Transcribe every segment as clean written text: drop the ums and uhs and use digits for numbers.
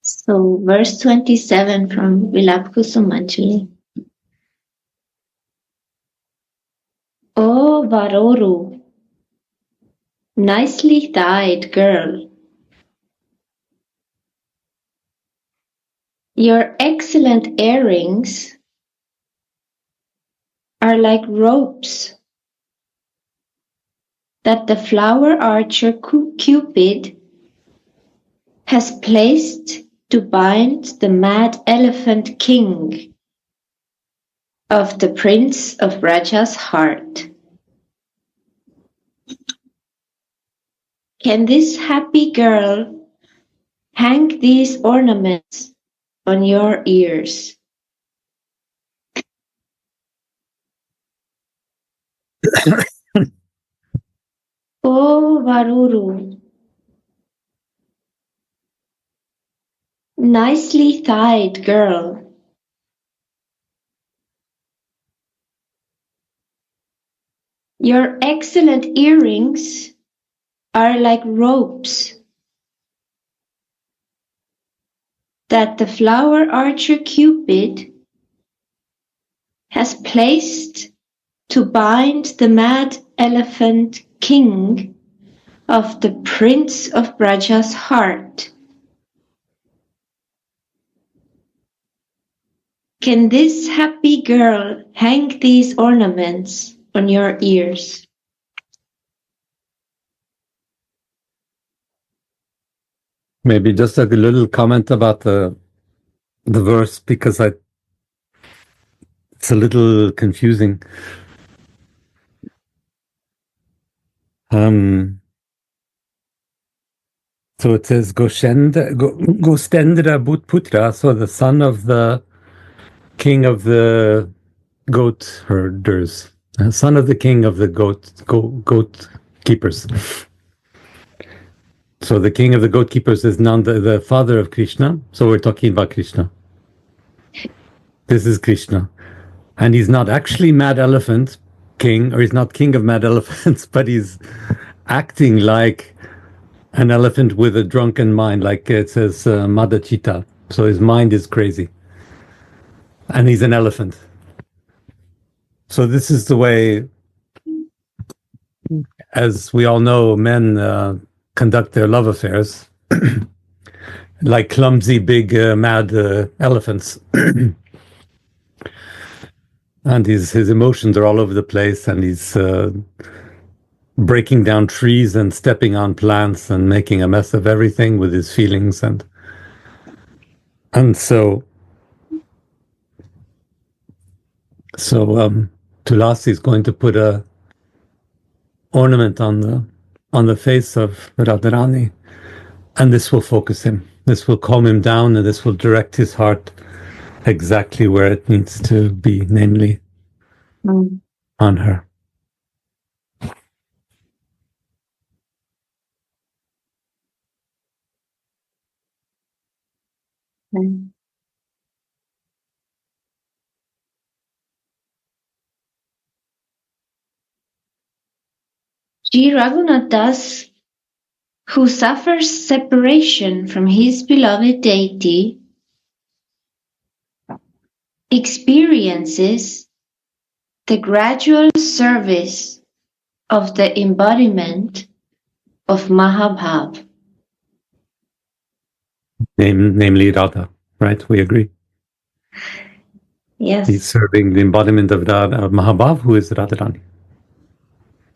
So, verse 27 from Vilapa Kusumanjali. Oh, Varoru, nicely tied girl. Your excellent earrings are like ropes that the flower archer Cupid has placed to bind the mad elephant king of the prince of Raja's heart. Can this happy girl hang these ornaments on your ears? Oh, Varuru, nicely tied girl. Your excellent earrings are like ropes that the flower archer Cupid has placed to bind the mad elephant king of the prince of Raja's heart. Can this happy girl hang these ornaments on your ears? Maybe just a little comment about the verse, because it's a little confusing. So it says Gostendra Bhutputra, so the son of the king of the goat herders, son of the king of the goat keepers. So the king of the goat keepers is Nanda, the father of Krishna. So we're talking about Krishna. This is Krishna. And he's not actually Mad Elephant King, or he's not king of mad elephants, but he's acting like an elephant with a drunken mind, like it says Madachita. So his mind is crazy. And he's an elephant. So this is the way, as we all know, men conduct their love affairs, like clumsy, big, mad elephants. And his emotions are all over the place, and he's breaking down trees and stepping on plants and making a mess of everything with his feelings. And so Tulasi is going to put a ornament on the face of Radharani, and this will focus him. This will calm him down, and this will direct his heart exactly where it needs to be, namely on her. Sri Raghunath Das, who suffers separation from his beloved deity, experiences the gradual service of the embodiment of Mahabhav. Namely Radha, right? We agree. Yes. He's serving the embodiment of Mahabhav, who is Radharani.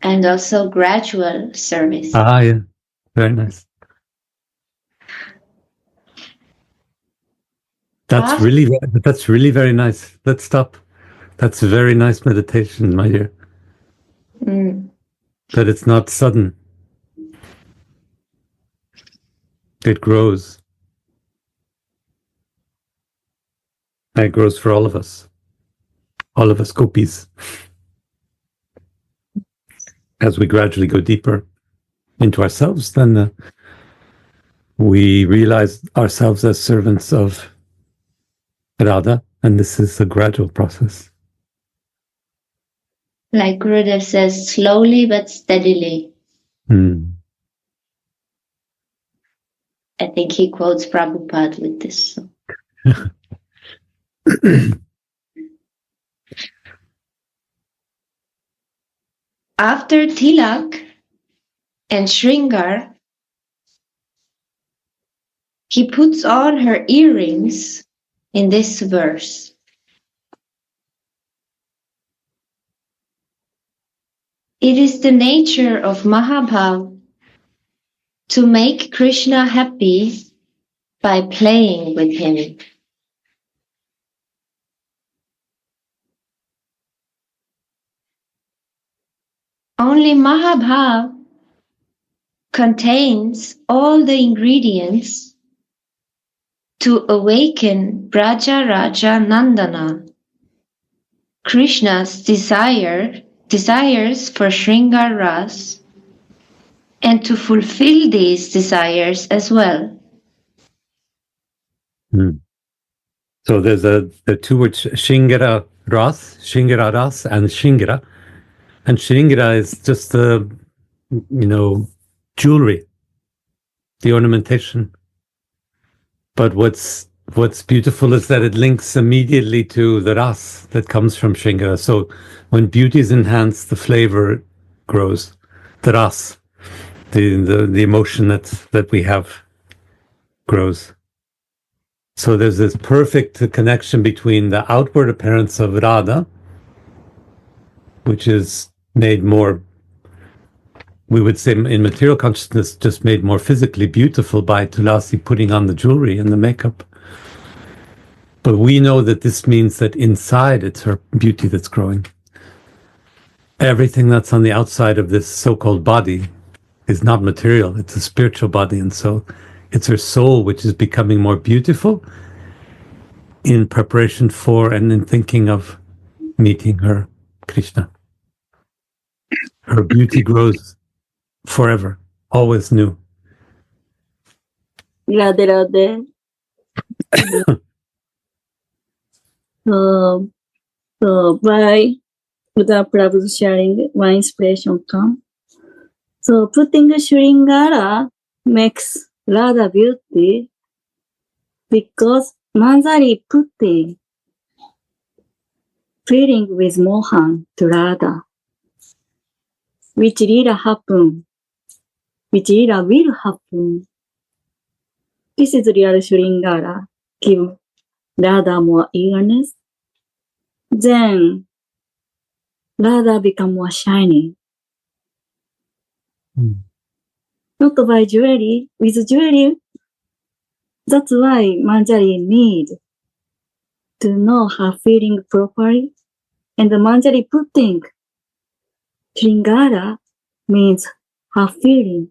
And also gradual service. Yeah. Very nice. That's really very nice. Let's stop. That's a very nice meditation, my dear. That it's not sudden. It grows. And it grows for all of us. All of us gopis. As we gradually go deeper into ourselves, then we realize ourselves as servants of Radha, and this is a gradual process. Like Gurudev says, slowly but steadily. I think he quotes Prabhupada with this. After Tilak and Shringar, he puts on her earrings in this verse. It is the nature of Mahabhav to make Krishna happy by playing with him. Only Mahabhav contains all the ingredients to awaken Braja Raja Nandana, Krishna's desires for Shringar Ras, and to fulfill these desires as well. So there's the two words Shingara Ras, and Shingara. And Shingara is just the, jewelry, the ornamentation. But what's beautiful is that it links immediately to the ras that comes from Shingara. So when beauty is enhanced, the flavor grows. The ras, the emotion that we have grows. So there's this perfect connection between the outward appearance of Radha, which is made more, we would say in material consciousness, just made more physically beautiful by Tulasi putting on the jewelry and the makeup. But we know that this means that inside it's her beauty that's growing. Everything that's on the outside of this so-called body is not material, it's a spiritual body. And so it's her soul which is becoming more beautiful in preparation for and in thinking of meeting her Krishna. Her beauty grows forever, always new. Radhe Radhe. So by Buddha Prabhu's sharing, one inspiration come. So putting Shringara makes Radha beauty because Manjari putting feeling with Mohan to Radha, which Lila happen, which Lila will happen. This is real Shringara, give Radha more eagerness. Then Radha become more shining. Not by jewelry, with jewelry. That's why Manjari need to know her feeling properly. And the Manjari putting Shringara means her feeling.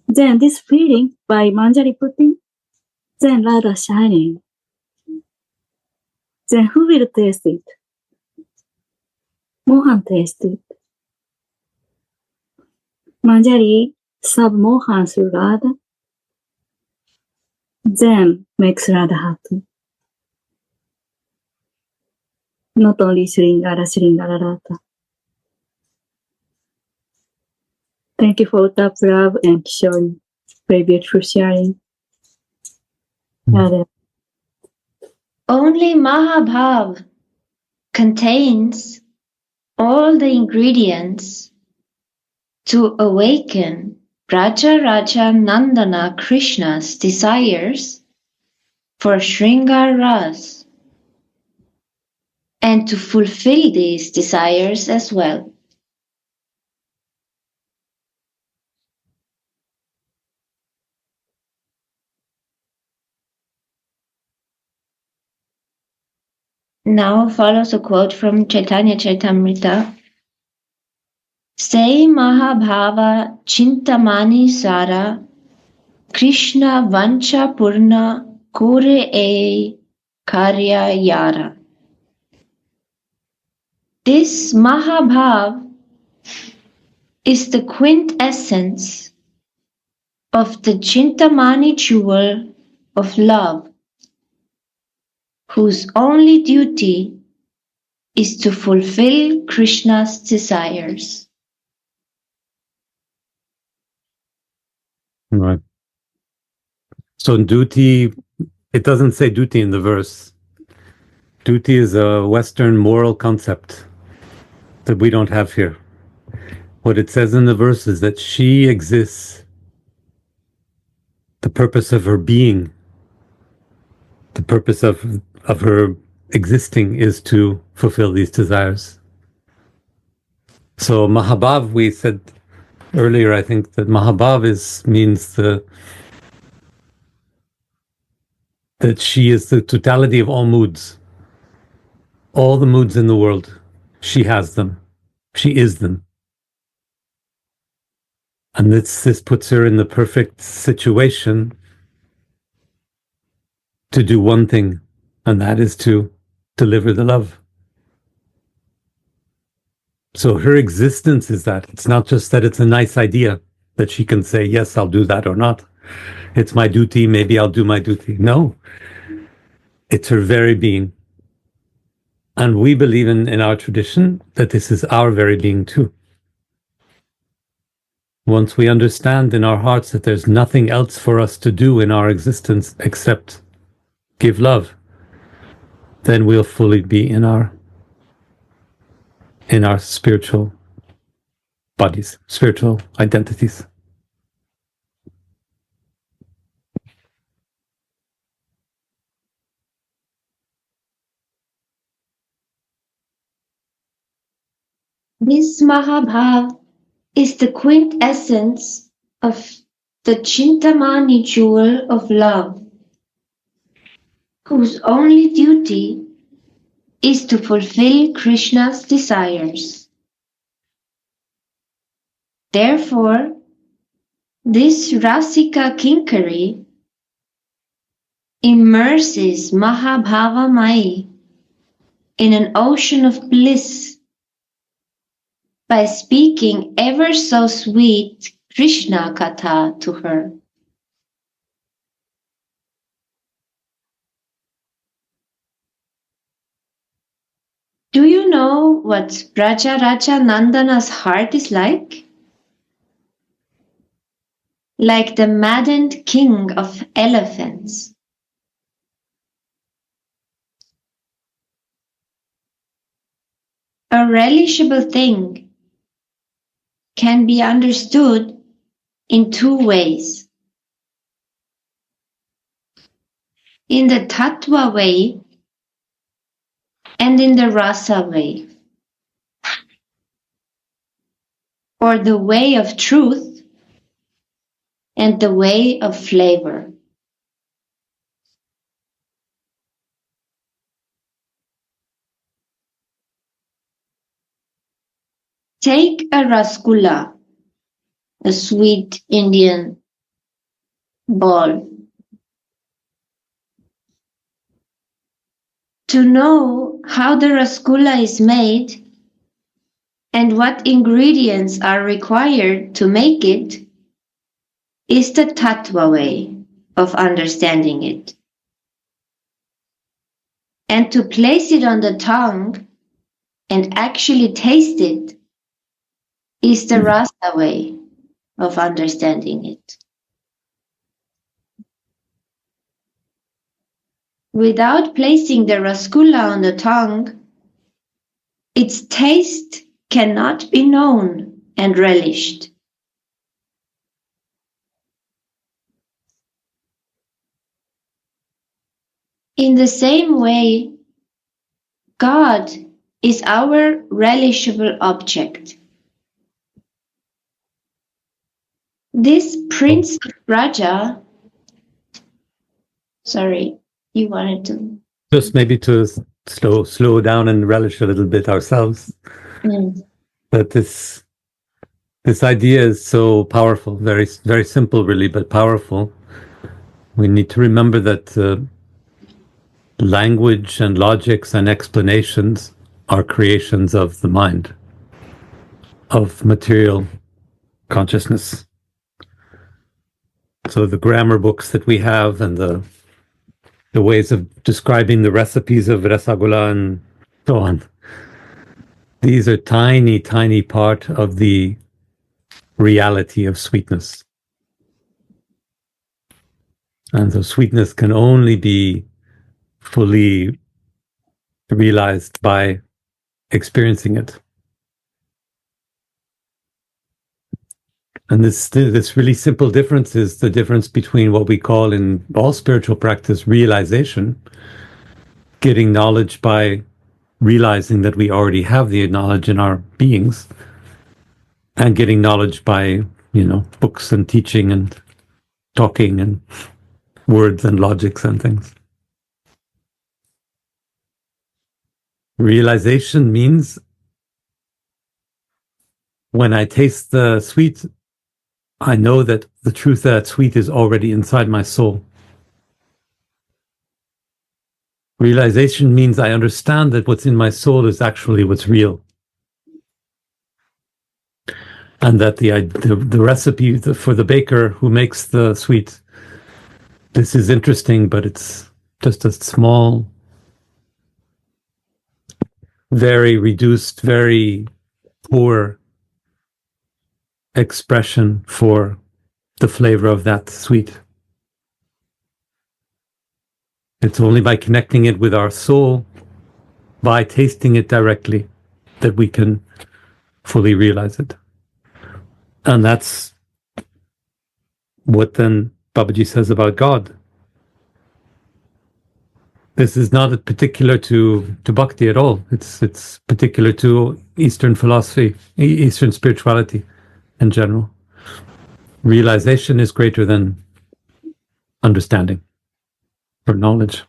Then this feeling by Manjari putting, then Radha shining. Then who will taste it? Mohan taste it. Manjari sub Mohan through Radha, then makes Radha happy. Not only Shringara, Radha. Thank you for the love and Kishore. Very beautiful sharing. Radha. Only Mahabhav contains all the ingredients to awaken Braja Raja Nandana Krishna's desires for Shringar Ras and to fulfill these desires as well. Now follows a quote from Chaitanya Chaitamrita. Say Mahabhava Chintamani Sara Krishna Vancha Purna Kore E Karya Yara. This Mahabhav is the quintessence of the Chintamani jewel of love, whose only duty is to fulfill Krishna's desires. Right. So duty, it doesn't say duty in the verse. Duty is a Western moral concept that we don't have here. What it says in the verse is that she exists. The purpose of her being, the purpose of her existing is to fulfill these desires. So Mahabhav, we said earlier, I think that Mahabhav means that she is the totality of all moods. All the moods in the world, she has them. She is them. And this puts her in the perfect situation to do one thing, and that is to deliver the love. So her existence is that. It's not just that it's a nice idea that she can say, yes, I'll do that or not. It's my duty, maybe I'll do my duty. No, it's her very being. And we believe in our tradition that this is our very being too. Once we understand in our hearts that there's nothing else for us to do in our existence except give love, then we'll fully be in our spiritual bodies, spiritual identities. This Mahabhav is the quintessence of the Chintamani jewel of love, whose only duty is to fulfill Krishna's desires. Therefore, this Rasika Kinkari immerses Mahabhava Mai in an ocean of bliss by speaking ever so sweet Krishna Katha to her. Do you know what Raja Nandana's heart is like? Like the maddened king of elephants. A relishable thing can be understood in two ways. In the Tattva way and in the Rasa way, or the way of truth and the way of flavor. Take a rasgulla, a sweet Indian ball. To know how the rasgulla is made and what ingredients are required to make it is the tattva way of understanding it. And to place it on the tongue and actually taste it is the rasa way of understanding it. Without placing the rasgulla on the tongue, its taste cannot be known and relished. In the same way, God is our relishable object. This Prince of Raja, sorry, you wanted to... Just maybe to slow down and relish a little bit ourselves. But this idea is so powerful, very, very simple really, but powerful. We need to remember that language and logics and explanations are creations of the mind, of material consciousness. So the grammar books that we have and the ways of describing the recipes of rasagula and so on, these are tiny, tiny part of the reality of sweetness. And so sweetness can only be fully realized by experiencing it. And this really simple difference is the difference between what we call in all spiritual practice realization, getting knowledge by realizing that we already have the knowledge in our beings, and getting knowledge by, books and teaching and talking and words and logics and things. Realization means when I taste the sweet, I know that the truth of that sweet is already inside my soul. Realization means I understand that what's in my soul is actually what's real. And that the recipe for the baker who makes the sweet, this is interesting, but it's just a small, very reduced, very poor expression for the flavor of that sweet. It's only by connecting it with our soul, by tasting it directly, that we can fully realize it. And that's what then Babaji says about God. This is not particular to bhakti at all. It's particular to Eastern philosophy, Eastern spirituality in general. Realization is greater than understanding or knowledge.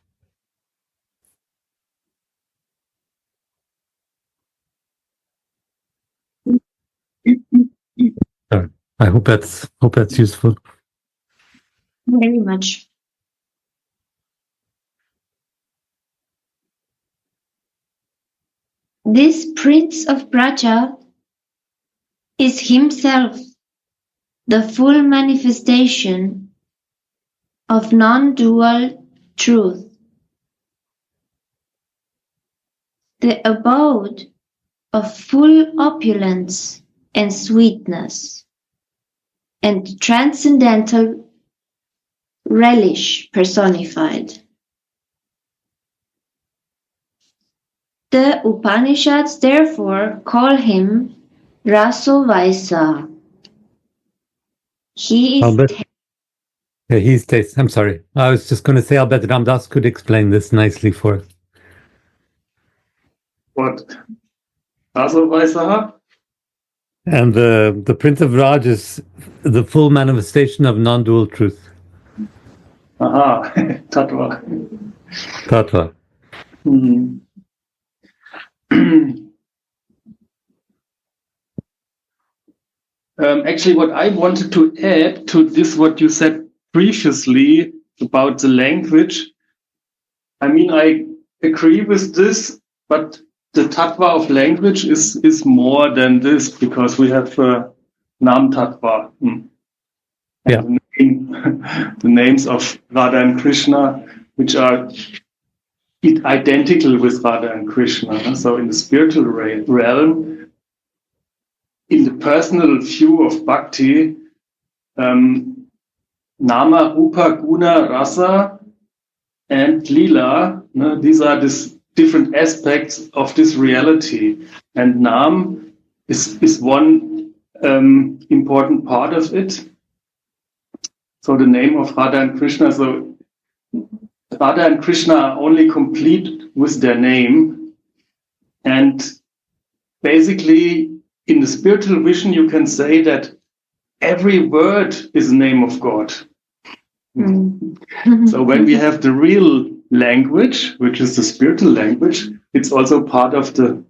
I hope that's useful. Very much. This Prince of Braja is himself the full manifestation of non-dual truth, the abode of full opulence and sweetness, and transcendental relish personified. The Upanishads therefore call him Rasovaisa. He is he's taste. I'm sorry. I was just going to say, I'll bet Ramdas could explain this nicely for us. What? Rasovaisa? And the Prince of Raj is the full manifestation of non-dual truth. Aha, Tattva. Tattva. Actually, what I wanted to add to this, what you said previously about the language, I mean, I agree with this, but the tattva of language is more than this, because we have Nam tattva. Yeah. The names of Radha and Krishna, which are identical with Radha and Krishna. So in the spiritual realm, in the personal view of bhakti, Nama, Rupa, Guna, Rasa, and Lila, these are these different aspects of this reality. And Nam is one important part of it. So the name of Radha and Krishna, so Radha and Krishna are only complete with their name. And basically, in the spiritual vision, you can say that every word is a name of God. So when we have the real language, which is the spiritual language, it's also part of the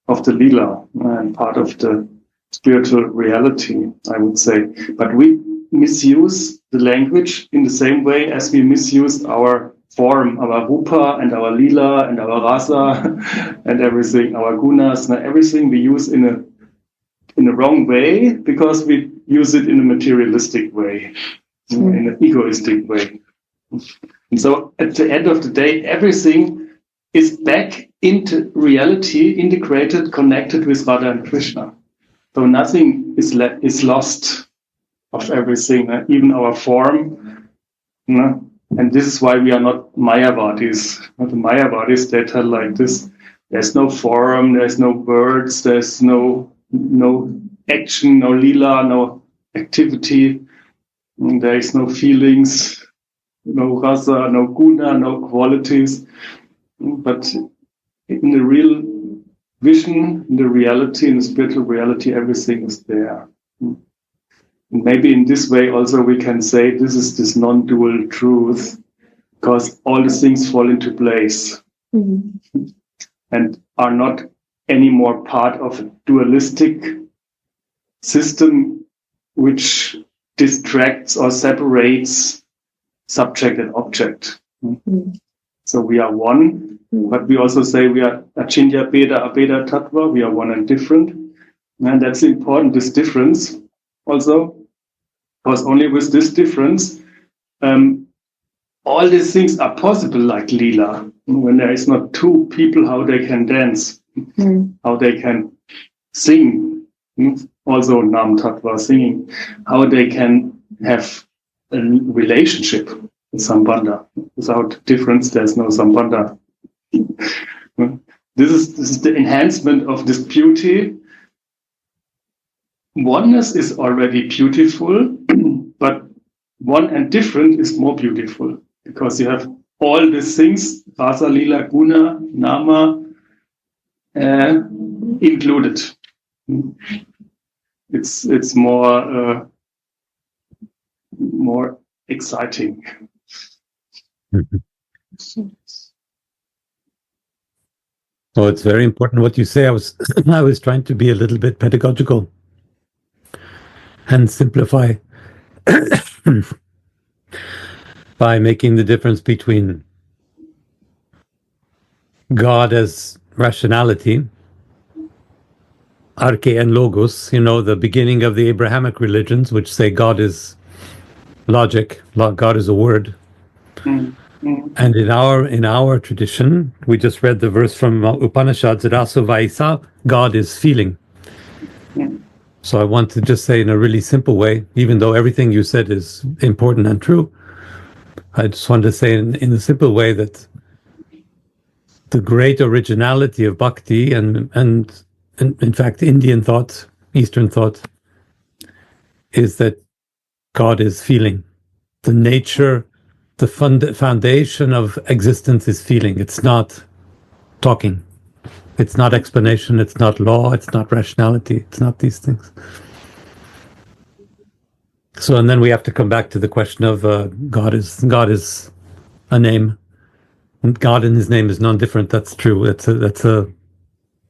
lila and part of the spiritual reality, I would say. But we misuse the language in the same way as we misuse our form, our rupa and our lila and our rasa and everything, our gunas, and everything we use in a wrong way, because we use it in a materialistic way, in an egoistic way. And so at the end of the day, everything is back into reality, integrated, connected with Radha and Krishna. So nothing is lost of everything, even our form. And this is why we are not Mayavadis. The Mayavadis, they tell like this: there's no form, there's no words, there's no action, no lila, no activity, and there is no feelings, no rasa, no guna, no qualities. But in the real vision, in the reality, in the spiritual reality, everything is there. And maybe in this way also we can say this is this non-dual truth, because all the things fall into place and are not anymore part of a dualistic system which distracts or separates subject and object. So we are one, but we also say we are Achintya Bheda Abheda Tattva, we are one and different. And that's important, this difference also, because only with this difference, all these things are possible, like Lila. When there is not two people, how they can dance, how they can sing, also Nam Tattva singing, how they can have a relationship with Sambandha. Without difference, there's no Sambandha. This is the enhancement of this beauty. Oneness is already beautiful, but one and different is more beautiful, because you have all these things, rasa, lila, guna, nama, included. It's more exciting. So it's very important what you say. I was trying to be a little bit pedagogical and simplify by making the difference between God as rationality, arche and logos, the beginning of the Abrahamic religions, which say God is logic, God is a word. And in our tradition, we just read the verse from Upanishads, Raso Vaisa, God is feeling. So I want to just say in a really simple way, even though everything you said is important and true, I just want to say in a simple way that the great originality of bhakti and in fact Indian thought, Eastern thought, is that God is feeling. The nature, the foundation of existence is feeling. It's not talking. It's not explanation. It's not law. It's not rationality. It's not these things. So, and then we have to come back to the question of God is a name. And God and His name is non-different. That's true. That's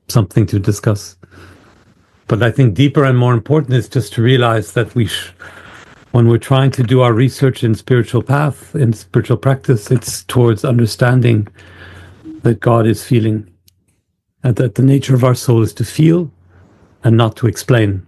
something to discuss. But I think deeper and more important is just to realize that when we're trying to do our research in spiritual path, in spiritual practice, it's towards understanding that God is feeling, and that the nature of our soul is to feel and not to explain.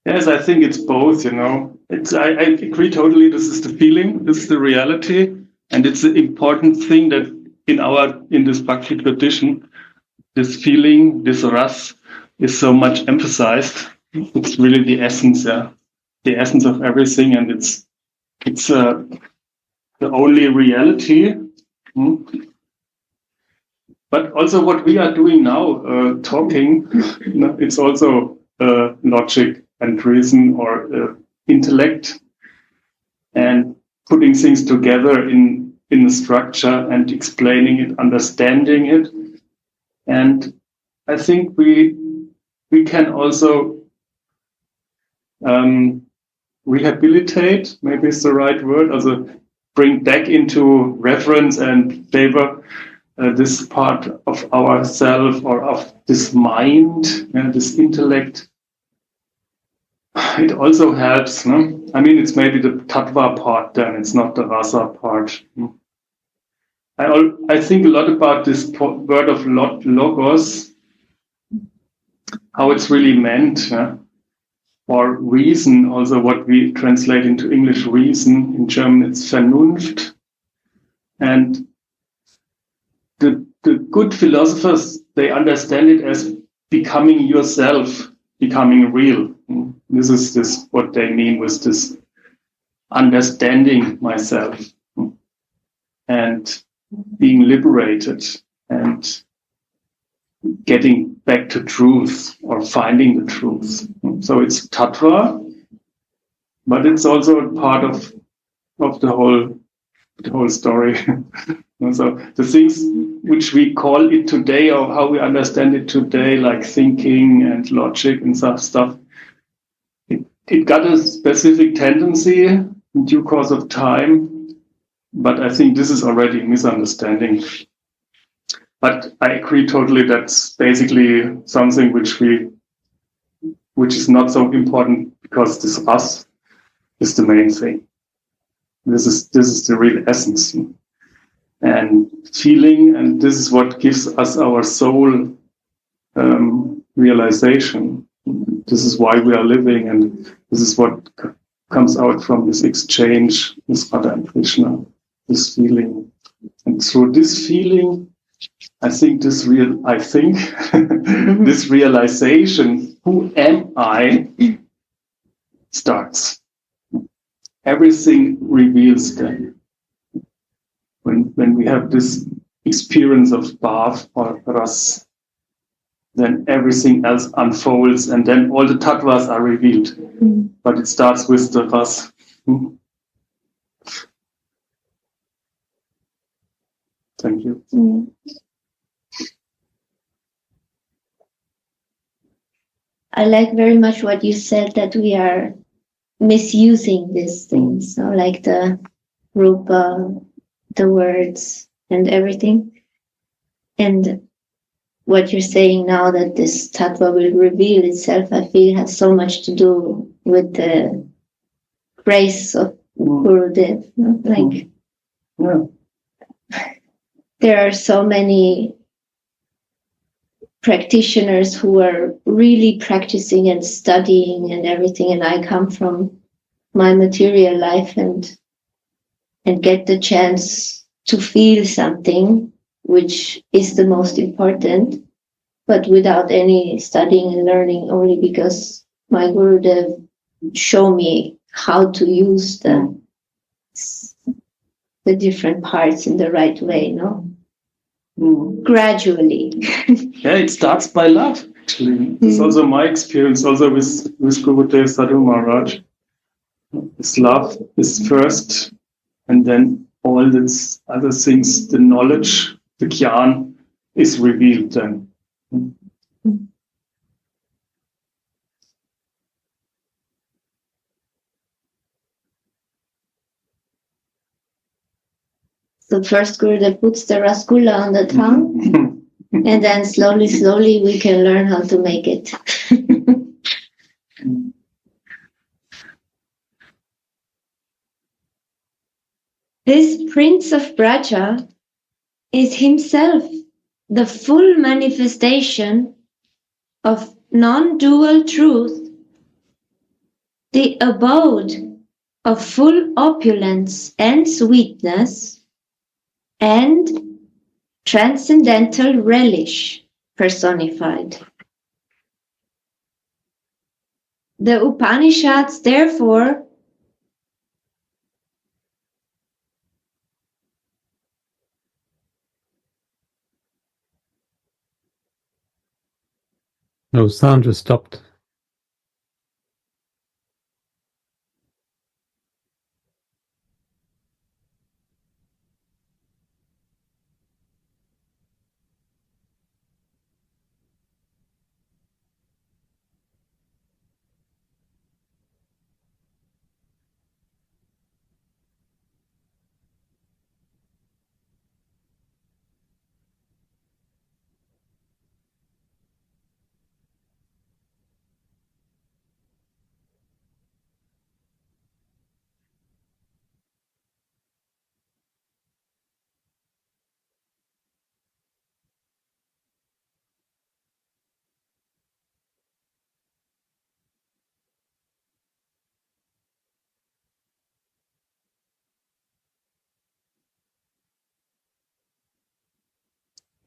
Yes, I think it's both, I agree totally. This is the feeling, this is the reality, and it's the important thing that in this Bhakti tradition, this feeling, this ras, is so much emphasized. It's really the essence, the essence of everything, and it's the only reality. But also what we are doing now, talking, it's also logic and reason or intellect, and putting things together in a structure and explaining it, understanding it. And I think we can also rehabilitate, maybe is the right word, also bring back into reference and favor this part of ourself or of this mind, this intellect. It also helps, no? I mean, it's maybe the tattva part then, it's not the rasa part. I think a lot about this word of logos, how it's really meant, or reason, also what we translate into English reason. In German, it's Vernunft. And the good philosophers, they understand it as becoming yourself, becoming real. This is what they mean with this understanding myself and being liberated and getting back to truth or finding the truth. So it's tattva, but it's also a part of the whole story. So the things which we call it today, or how we understand it today, like thinking and logic and stuff, it got a specific tendency in due course of time, but I think this is already a misunderstanding. But I agree totally. That's basically something which is not so important, because this us is the main thing. This is the real essence and feeling, and this is what gives us our soul realization. This is why we are living, and this is what comes out from this exchange with Radha and Krishna, this feeling. And through this feeling, this realization, who am I, starts. Everything reveals then. When we have this experience of bhav or ras, then everything else unfolds, and then all the tattvas are revealed. But it starts with the ras. Thank you. I like very much what you said, that we are misusing these things, so like the rupa, the words and everything. And what you're saying now, that this tattva will reveal itself, I feel has so much to do with the grace of Gurudev. Like, there are so many practitioners who are really practicing and studying and everything, and I come from my material life and get the chance to feel something, which is the most important, but without any studying and learning, only because my Gurudev showed me how to use the different parts in the right way, gradually. Yeah, it starts by love, actually. It's also my experience, also with Gurudev Sadhu Maharaj. His love is first, and then all these other things, the knowledge, the jnana, is revealed then. So first Gurudev puts the rasgulla on the tongue, and then slowly we can learn how to make it. This Prince of Braja is himself the full manifestation of non-dual truth, the abode of full opulence and sweetness, and transcendental relish personified. The Upanishads, therefore, No, sound just stopped.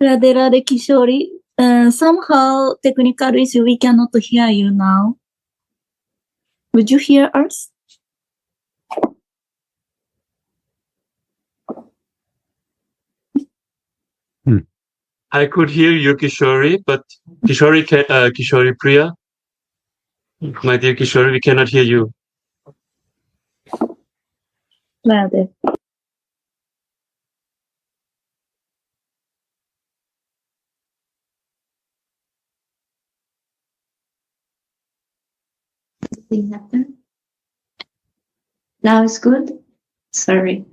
Radhe Radhe Kishori, somehow technical issue, we cannot hear you now. Would you hear us? I could hear you, Kishori, but Kishori Priya, my dear Kishori, we cannot hear you. Louder. Something happened? Now it's good? Sorry.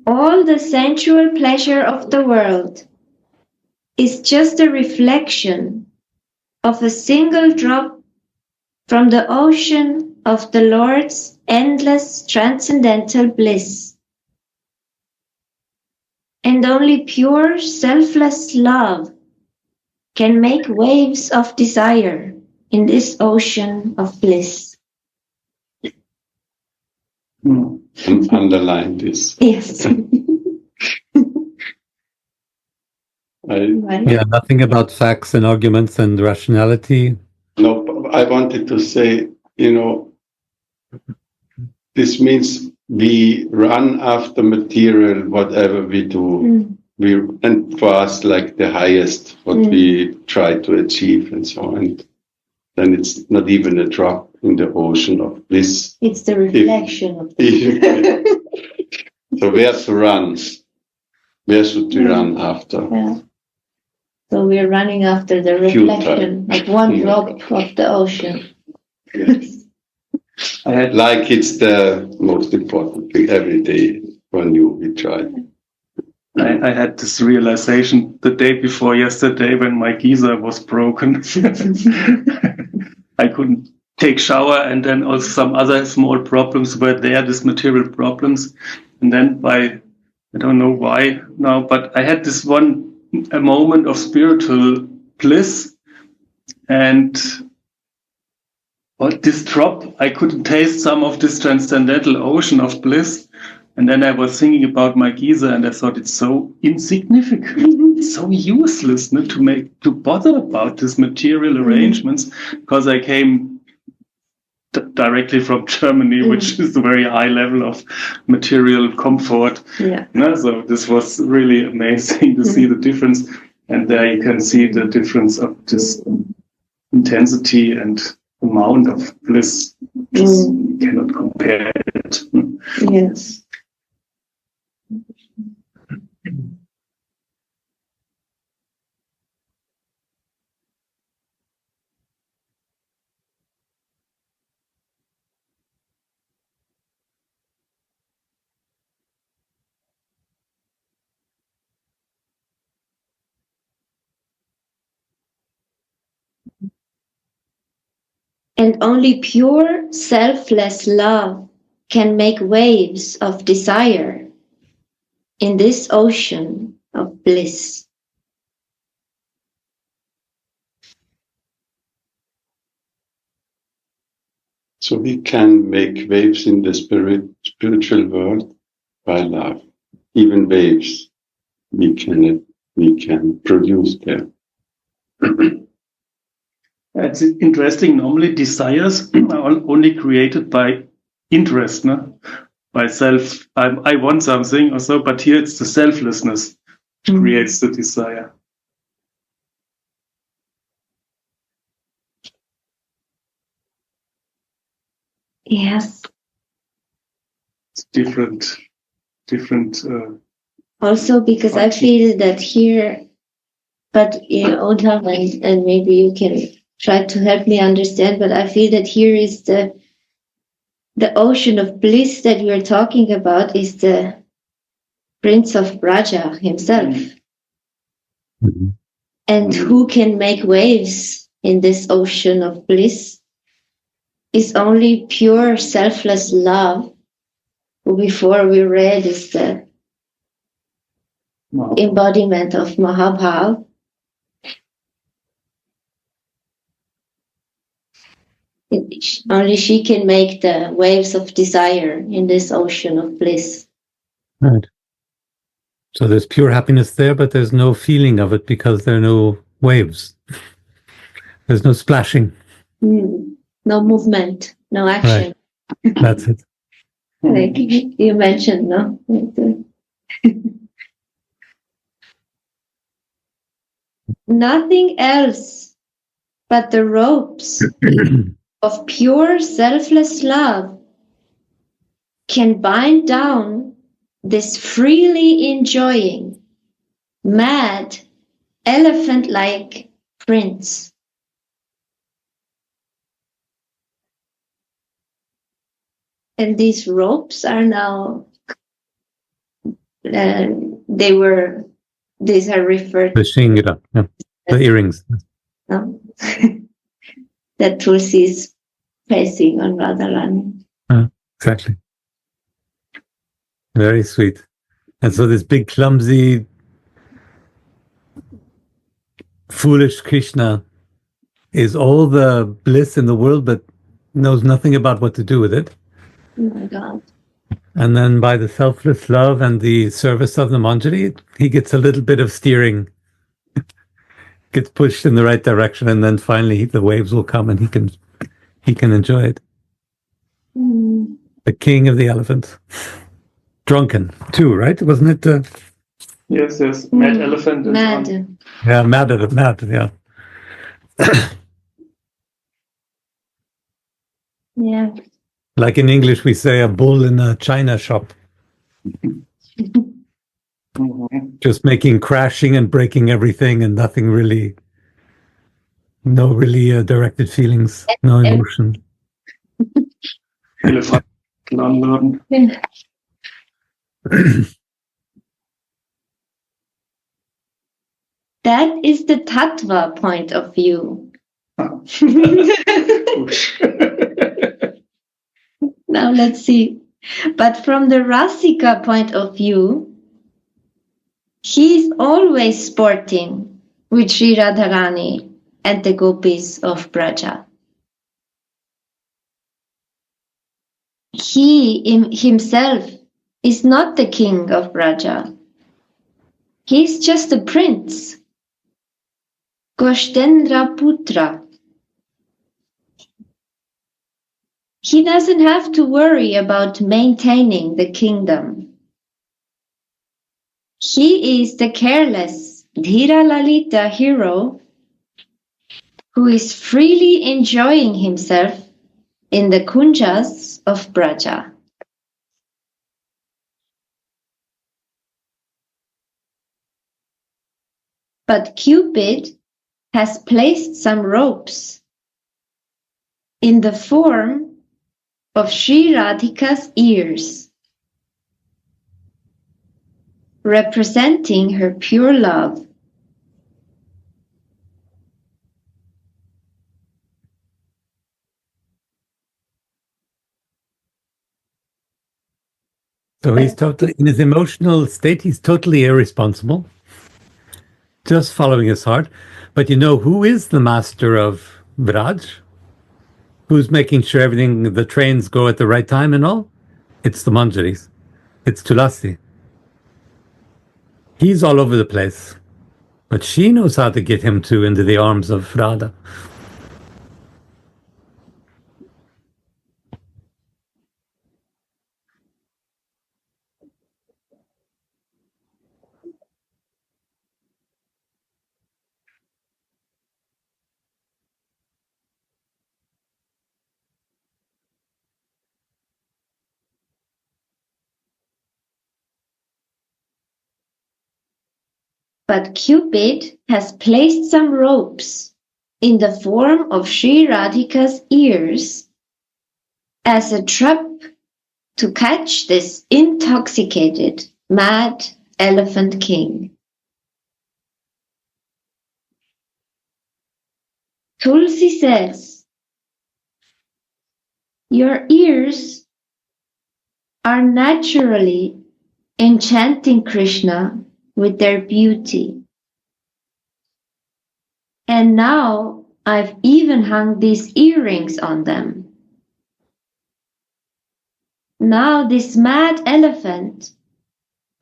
All the sensual pleasure of the world is just a reflection of a single drop from the ocean of the Lord's endless transcendental bliss. And only pure, selfless love can make waves of desire in this ocean of bliss. And underline this. Yes. Yeah, nothing about facts and arguments and rationality. No, I wanted to say, this means we run after material, whatever we do. And for us, like the highest, what we try to achieve and so on. Then it's not even a drop in the ocean of bliss. It's the reflection of So where to run? Where should we run after? Yeah. So we're running after the reflection of one drop of the ocean. Yes. Like it's the most important thing every day when we try. I had this realization the day before yesterday when my geyser was broken. I couldn't take shower, and then also some other small problems were there, these material problems. And then I don't know why now, but I had this a moment of spiritual bliss, and this drop, I couldn't taste some of this transcendental ocean of bliss. And then I was thinking about my geyser, and I thought it's so insignificant, it's so useless to bother about these material arrangements, because I came directly from Germany, which is a very high level of material comfort. Yeah. So this was really amazing to see the difference, and there you can see the difference of this intensity and amount of bliss. You cannot compare it. Yes. And only pure, selfless love can make waves of desire in this ocean of bliss. So we can make waves in the spiritual world by love. Even waves we can produce there. It's interesting. Normally, desires are only created by interest, no? By self. I want something or so, but here it's the selflessness which creates the desire. Yes. It's different. Also, because I feel that here, but Odham, and maybe you can try to help me understand, but I feel that here is the ocean of bliss that we are talking about is the Prince of Raja himself. And who can make waves in this ocean of bliss is only pure selfless love, who before we read is the embodiment of Mahabhav. Only she can make the waves of desire in this ocean of bliss. Right. So there's pure happiness there, but there's no feeling of it because there are no waves. There's no splashing. No movement, no action. That's it. Like you mentioned, no? Nothing else but the ropes of pure selfless love can bind down this freely enjoying, mad, elephant-like prince. And these ropes are now, these are referred The shingra, the earrings. no? that Tulsi is placing on Radharani. Exactly. Very sweet. And so this big, clumsy, foolish Krishna is all the bliss in the world, but knows nothing about what to do with it. Oh my God. And then by the selfless love and the service of the Manjari, he gets a little bit of steering, gets pushed in the right direction, and then finally the waves will come and he can enjoy it. The king of the elephants. Drunken too, right? Wasn't it? Yes. Mad elephant. And Mad. so on. Yeah, mad, yeah. Yeah. Like in English, we say a bull in a china shop. Just making, crashing and breaking everything and nothing really, no really directed feelings, no emotion. Elephant. London. That is the tattva point of view. Now let's see. But from the Rasika point of view, he's always sporting with Sri Radharani and the gopis of Braja. He himself is not the king of Braja. He's just a prince. Goshtendra Putra. He doesn't have to worry about maintaining the kingdom. He is the careless Dhira Lalita hero who is freely enjoying himself in the kunjas of Braja. But Cupid has placed some ropes in the form of Sri Radhika's ears, representing her pure love. So he's totally, in his emotional state, he's totally irresponsible, just following his heart. But you know who is the master of Vraj? Who's making sure everything, the trains go at the right time and all? It's the Manjaris. It's Tulasi. He's all over the place. But she knows how to get him into the arms of Radha. But Cupid has placed some ropes in the form of Sri Radhika's ears as a trap to catch this intoxicated, mad elephant king. Tulsi says, "Your ears are naturally enchanting Krishna with their beauty. And now I've even hung these earrings on them. Now this mad elephant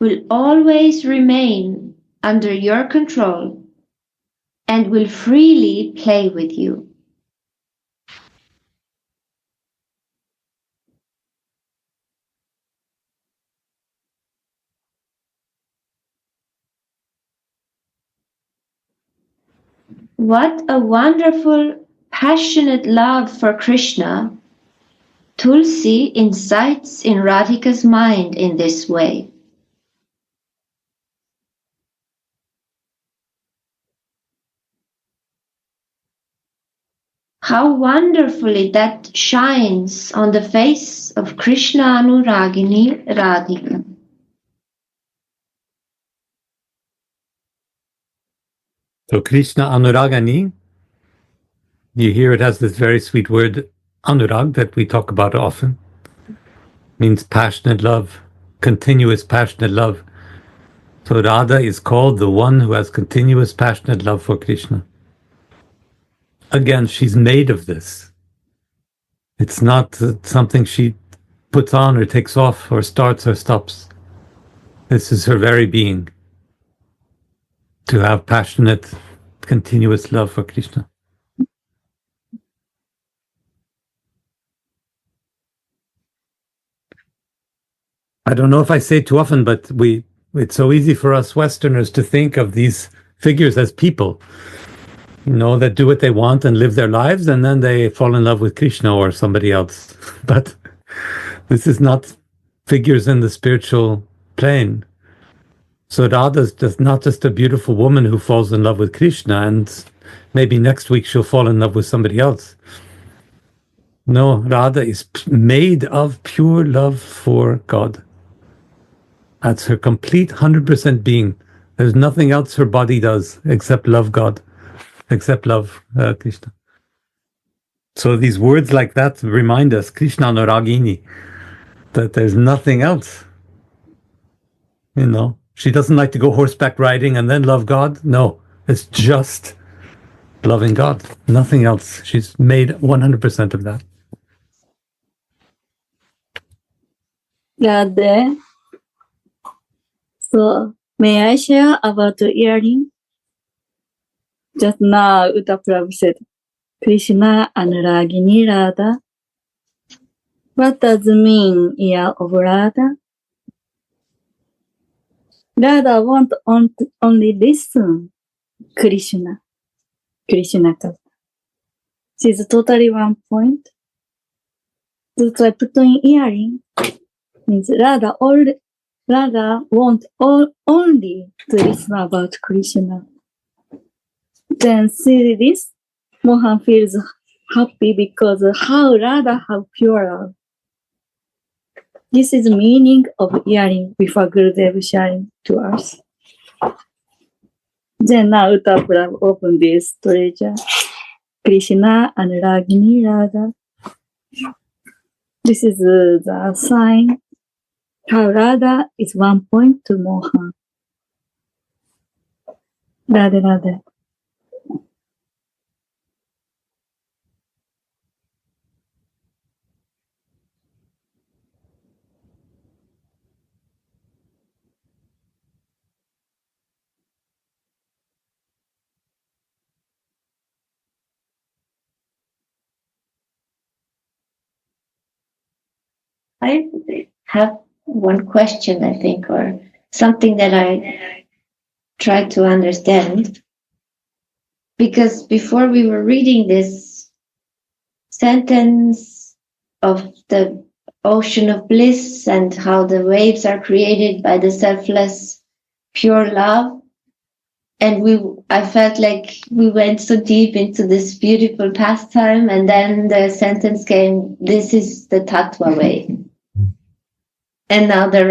will always remain under your control and will freely play with you." What a wonderful, passionate love for Krishna. Tulsi incites in Radhika's mind in this way. How wonderfully that shines on the face of Krishna Anuragini Radhika. So Krishna Anuragani, you hear it has this very sweet word, anurag, that we talk about often. Means passionate love, continuous passionate love. So Radha is called the one who has continuous passionate love for Krishna. Again, she's made of this. It's not something she puts on or takes off or starts or stops. This is her very being, to have passionate, continuous love for Krishna. I don't know if I say it too often, but it's so easy for us Westerners to think of these figures as people, that do what they want and live their lives, and then they fall in love with Krishna or somebody else. But this is not figures in the spiritual plane. So Radha is just not just a beautiful woman who falls in love with Krishna, and maybe next week she'll fall in love with somebody else. No, Radha is made of pure love for God. That's her complete 100% being. There's nothing else her body does except love God, except love Krishna. So these words like that remind us, Krishna Anuragini, that there's nothing else. She doesn't like to go horseback riding and then love God. No, it's just loving God, nothing else. She's made 100% of that. Radha. So, may I share about the earring? Just now, Uta Prabhu said, Krishna Anuragini Radha. What does it mean, ear of Radha? Radha won't only listen Krishna. She's totally one point. That's why putting earring means Radha won't only to listen about Krishna. Then see this, Mohan feels happy because how Radha have pure love. This is the meaning of earring before Gurudev sharing to us. Then now Uta Prabhu open this treasure. Krishna Anuragini Radha. This is the sign how Radha is one point to Mohan. Radha Radha. I have one question, I think, or something that I try to understand. Because before we were reading this sentence of the ocean of bliss and how the waves are created by the selfless, pure love, and I felt like we went so deep into this beautiful pastime, and then the sentence came, this is the Tattva way. And now the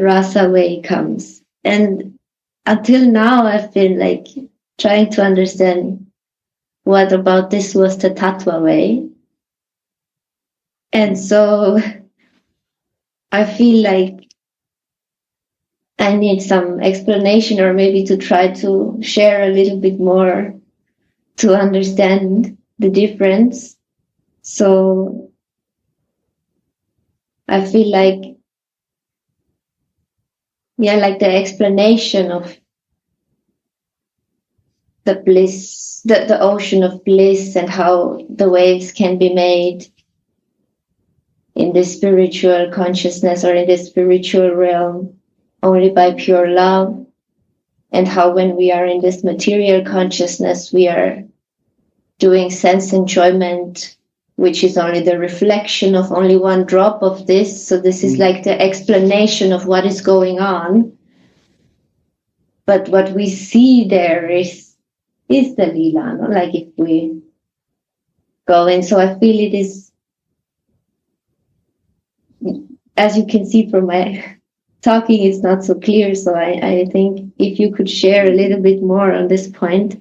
rasa way comes. And until now, I've been like trying to understand what about this was the Tattva way. And so I feel like I need some explanation, or maybe to try to share a little bit more to understand the difference. So I feel like, like the explanation of the bliss, the ocean of bliss, and how the waves can be made in the spiritual consciousness or in the spiritual realm only by pure love. and how when we are in this material consciousness, we are doing sense enjoyment, which is only the reflection of only one drop of this. So this is like the explanation of what is going on. But what we see there is the lila, no? Like if we go in. So I feel it is, as you can see from my talking, it's not so clear. So I think if you could share a little bit more on this point.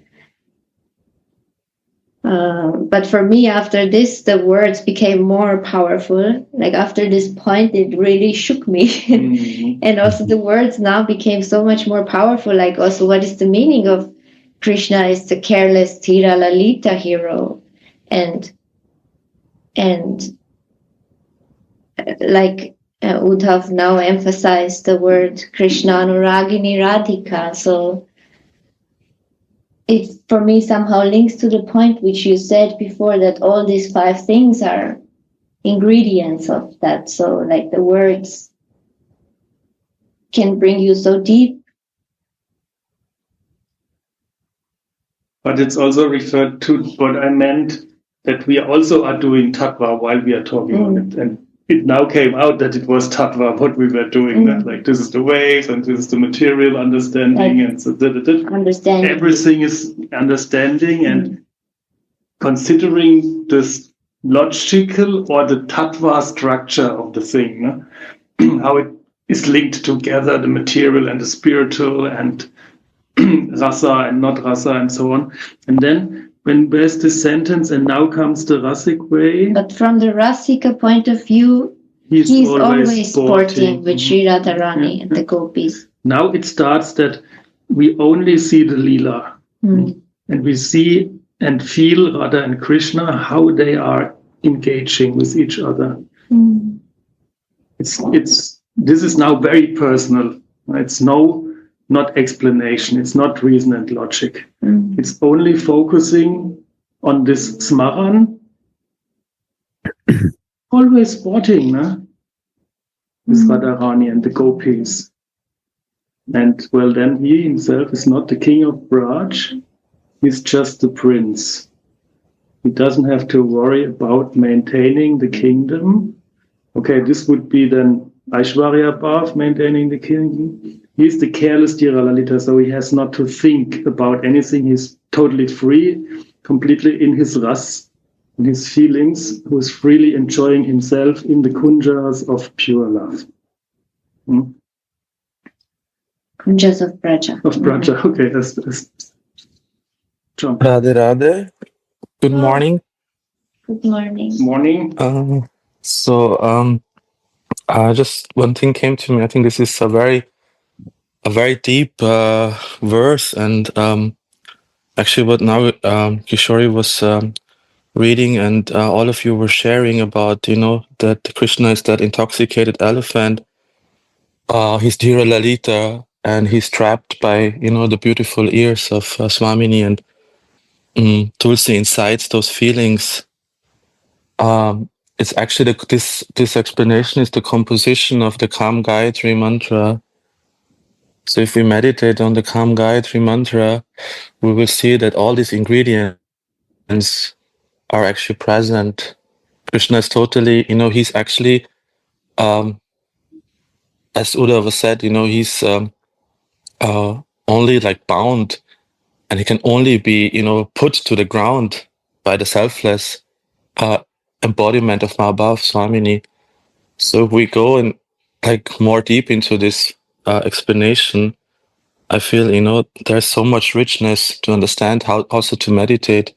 But for me, after this, the words became more powerful. Like after this point, it really shook me. And also the words now became so much more powerful. Like also, what is the meaning of Krishna is the careless Tira Lalita hero. And like Uddhav now emphasized the word Krishna Anuragini Radhika. So it for me somehow links to the point which you said before, that all these 5 things are ingredients of that. So like the words can bring you so deep. But it's also referred to what I meant, that we also are doing tattva while we are talking on it. And it now came out that it was tattva what we were doing. Like this is the wave and this is the material understanding, and so Understanding. Everything is understanding and considering this logical or the tattva structure of the thing, how it is linked together, the material and the spiritual and rasa and not rasa and so on. And then when there's this sentence, and now comes the rasic way. But from the Rasika point of view, he's always sporting with Sri Radharani and the gopis. Now it starts that we only see the lila, and we see and feel Radha and Krishna, how they are engaging with each other. This is now very personal. It's not explanation. It's not reason and logic. It's only focusing on this smaran. Always sporting, with Radharani and the gopis. And well, then he himself is not the king of Braj. He's just the prince. He doesn't have to worry about maintaining the kingdom. Okay, this would be then Aishwarya Bhav, maintaining the kingdom. He's the careless Tira Lalita, so he has not to think about anything. He's totally free, completely in his ras, in his feelings, who is freely enjoying himself in the kunjas of pure love. Kunjas of Braja. Of Braja, okay, that's John. Radhe Radhe. Good morning. Good morning. Morning. Just one thing came to me. I think this is a very deep verse, and actually, what now Kishori was reading, and all of you were sharing about, that Krishna is that intoxicated elephant. He's Dhira Lalita, and he's trapped by, the beautiful ears of Swamini, and Tulsi incites those feelings. It's actually this explanation is the composition of the Kam Gayatri mantra. So if we meditate on the Kam Gayatri mantra, we will see that all these ingredients are actually present. Krishna is totally, he's actually, as Uddhava said, he's only like bound, and he can only be, put to the ground by the selfless embodiment of Mahabhav Swamini. So if we go in like more deep into this explanation, I feel, there's so much richness to understand how also to meditate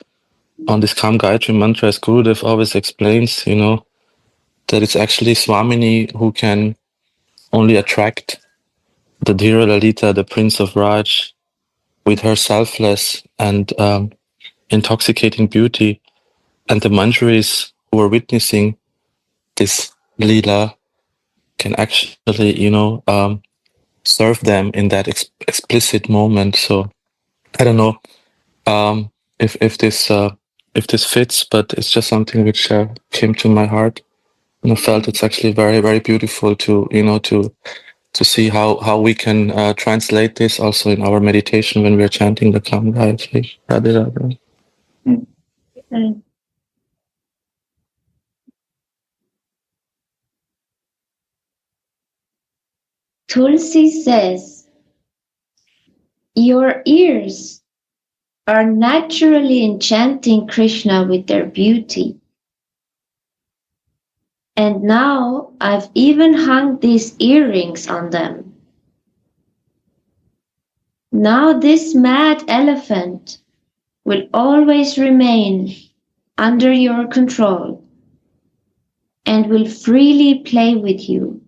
on this Kam Gayatri mantra, as Gurudev always explains, that it's actually Swamini who can only attract the Dhira Lalita, the Prince of Raj, with her selfless and intoxicating beauty. And the manjaris who are witnessing this Leela can actually, serve them in that explicit moment. So I don't know if this fits, but it's just something which came to my heart, and I felt it's actually very, very beautiful to to see how we can translate this also in our meditation when we are chanting the Kam Gayatri. Radhe Radhe. Right. Tulsi says, your ears are naturally enchanting Krishna with their beauty. And now I've even hung these earrings on them. Now this mad elephant will always remain under your control and will freely play with you.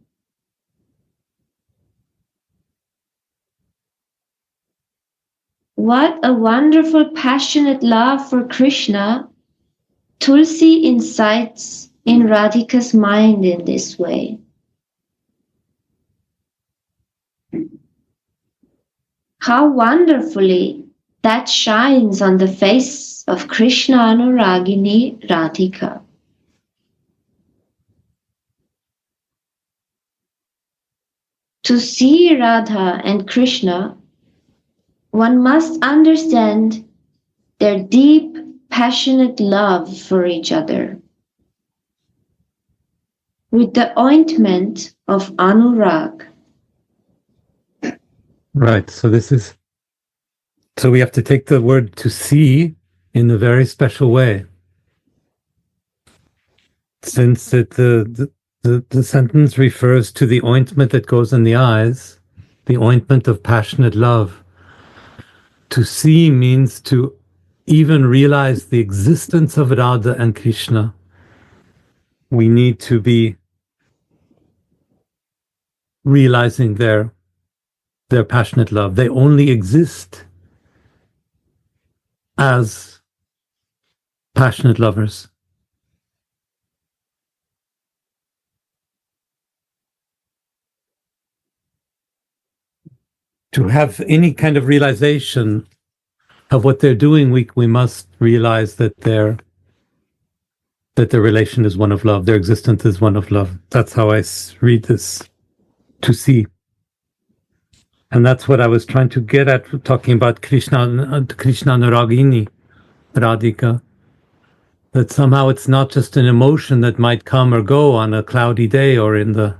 What a wonderful passionate love for Krishna Tulsi incites in Radhika's mind in this way. How wonderfully that shines on the face of Krishna Anuragini Radhika. To see Radha and Krishna, one must understand their deep, passionate love for each other. With the ointment of Anurag. Right. So we have to take the word to see in a very special way. Since the sentence refers to the ointment that goes in the eyes, the ointment of passionate love. To see means to even realize the existence of Radha and Krishna. We need to be realizing their passionate love. They only exist as passionate lovers. To have any kind of realization of what they're doing, we must realize that their relation is one of love. Their existence is one of love. That's how I read this. To see. And that's what I was trying to get at, talking about Krishna Nuragini, Radhika. That somehow it's not just an emotion that might come or go on a cloudy day or in the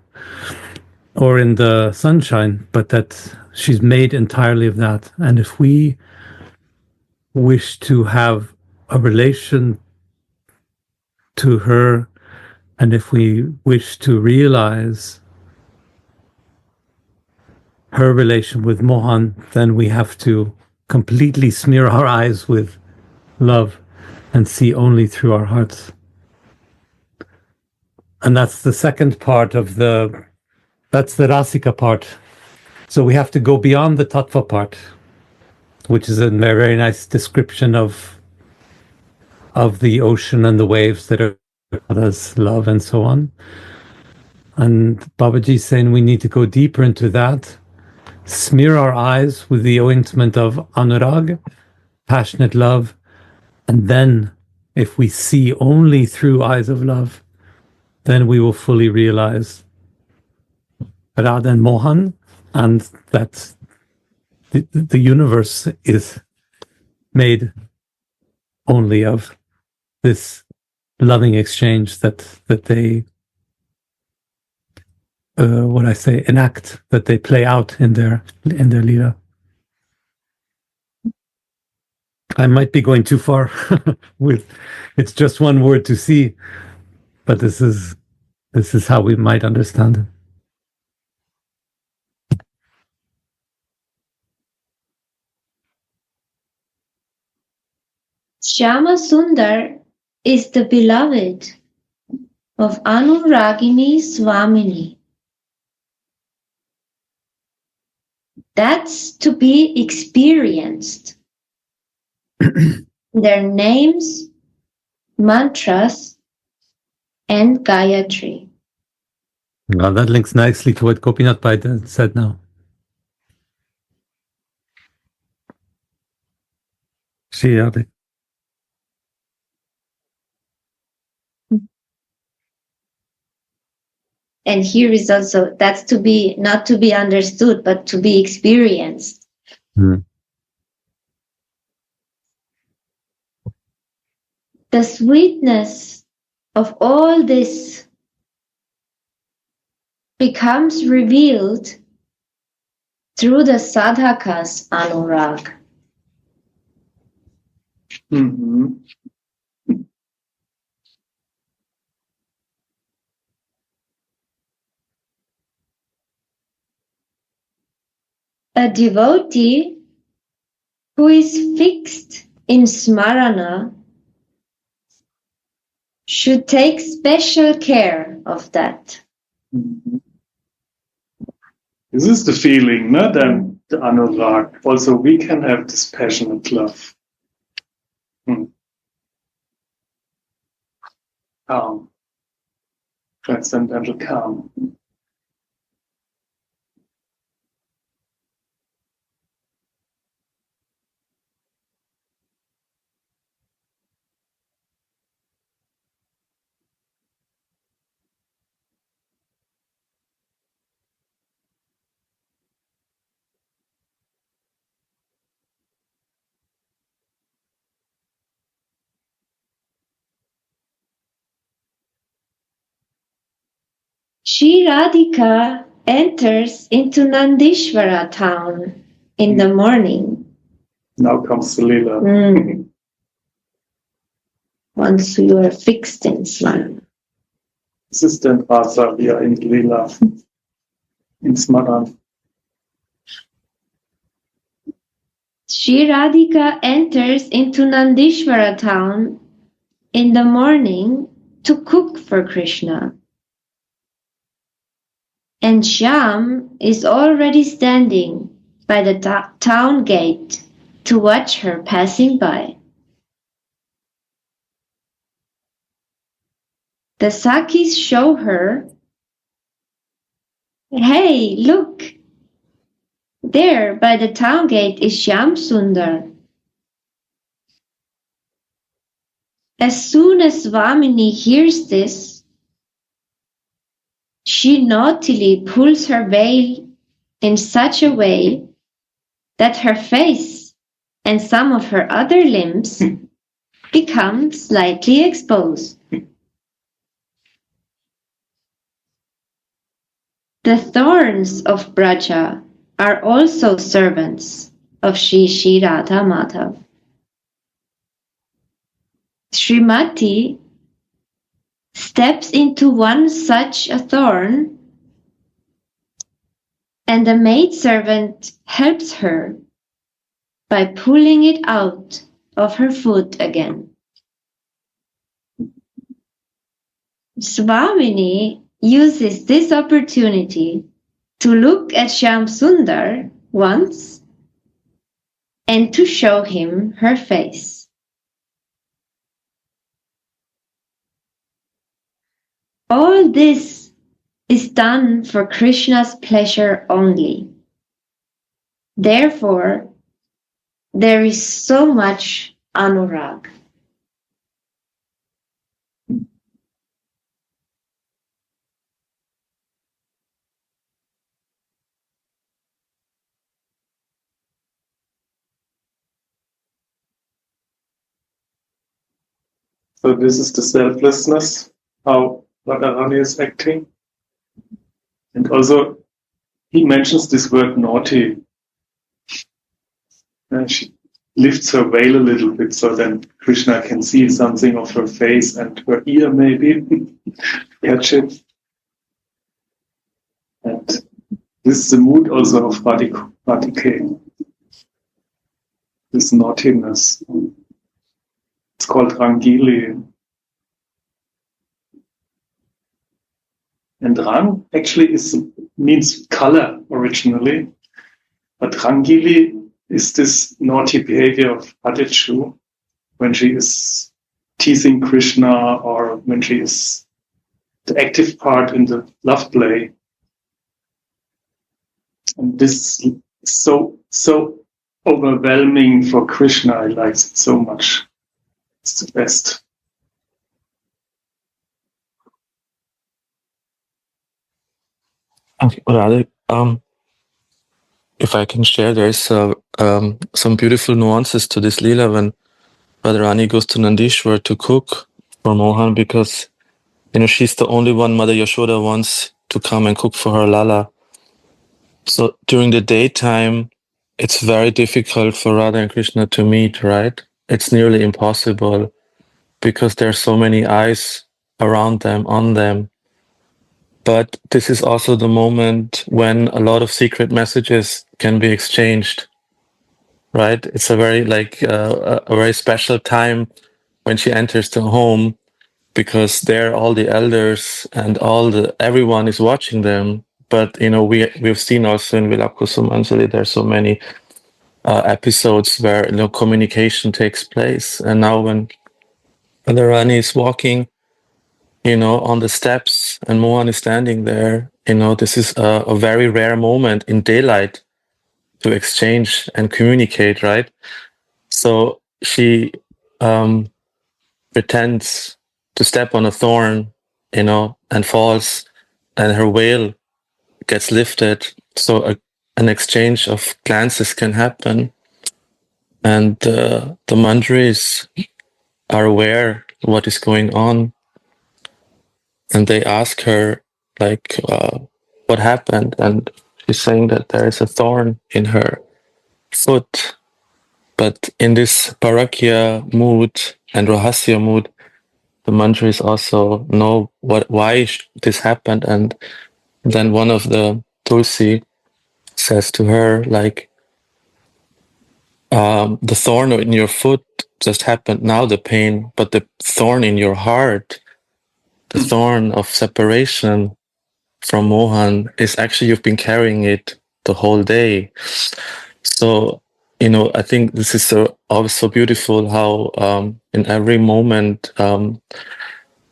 sunshine, but that she's made entirely of that. And if we wish to have a relation to her, and if we wish to realize her relation with Mohan, then we have to completely smear our eyes with love and see only through our hearts. And that's the second part of that's the Rasika part. So we have to go beyond the Tattva part, which is a very, very nice description of the ocean and the waves that are as love and so on. And Babaji is saying we need to go deeper into that, smear our eyes with the ointment of Anurag, passionate love, and then if we see only through eyes of love, then we will fully realize Radha and Mohan, and that the universe is made only of this loving exchange that they enact, that they play out in their lila. I might be going too far with it's just one word to see, but this is how we might understand it. Shyama Sundar is the beloved of Anuragini Swamini. That's to be experienced. Their names, mantras, and Gayatri. Well, that links nicely to what Gopinath Pai said now. Shri Radhe. And here is also, that's to be, not to be understood, but to be experienced. Mm. The sweetness of all this becomes revealed through the sadhaka's anurag. Mm-hmm. A devotee who is fixed in smarana should take special care of that. Mm-hmm. This is the feeling, no? Then the anurag. Also, we can have this passionate love. Calm. Transcendental calm. Shri Radhika enters into Nandishvara town in the morning. Now comes the lila. Once you are fixed in smarana. Assistant rasa, we are in lila. In smaran. Shri Radhika enters into Nandishvara town in the morning to cook for Krishna. And Shyam is already standing by the town gate to watch her passing by. The Sakis show her, "Hey, look! There by the town gate is Shyam Sundar." As soon as Vamini hears this, she naughtily pulls her veil in such a way that her face and some of her other limbs become slightly exposed. The thorns of Braja are also servants of Shri Radha Madhav. Srimati steps into one such a thorn, and the maidservant helps her by pulling it out of her foot again. Swamini uses this opportunity to look at Shyam Sundar once and to show him her face. All this is done for Krishna's pleasure only. Therefore, there is so much anurag. So this is the selflessness, how Radharani is acting. And also, he mentions this word naughty. And she lifts her veil a little bit so then Krishna can see something of her face and her ear maybe, catch it. And this is the mood also of Radhike. This naughtiness. It's called Rangili. And Rang actually means color originally, but Rangili is this naughty behavior of Adichu when she is teasing Krishna or when she is the active part in the love play. And this is so overwhelming for Krishna. I like it so much. It's the best. Radha, if I can share, there's some beautiful nuances to this Leela when Radharani goes to Nandishwar to cook for Mohan, because she's the only one Mother Yashoda wants to come and cook for her Lala. So during the daytime, it's very difficult for Radha and Krishna to meet, right? It's nearly impossible because there are so many eyes around them, on them. But this is also the moment when a lot of secret messages can be exchanged, right? It's a very a very special time when she enters the home, because there all the elders and everyone is watching them. But we've seen also in Vilapa Kusumanjali there's so many episodes where communication takes place. And now when the Rani is walking on the steps and Mohan is standing there, this is a very rare moment in daylight to exchange and communicate, right? So she pretends to step on a thorn, and falls, and her veil gets lifted. So an exchange of glances can happen. And the Manjaris are aware what is going on. And they ask her, what happened? And she's saying that there is a thorn in her foot. But in this Parakya mood and Rahasya mood, the Manjaris also know why this happened. And then one of the Tulsi says to her, the thorn in your foot just happened now, the pain, but the thorn in your heart, the thorn of separation from Mohan, is actually you've been carrying it the whole day. So, I think this is always so beautiful how in every moment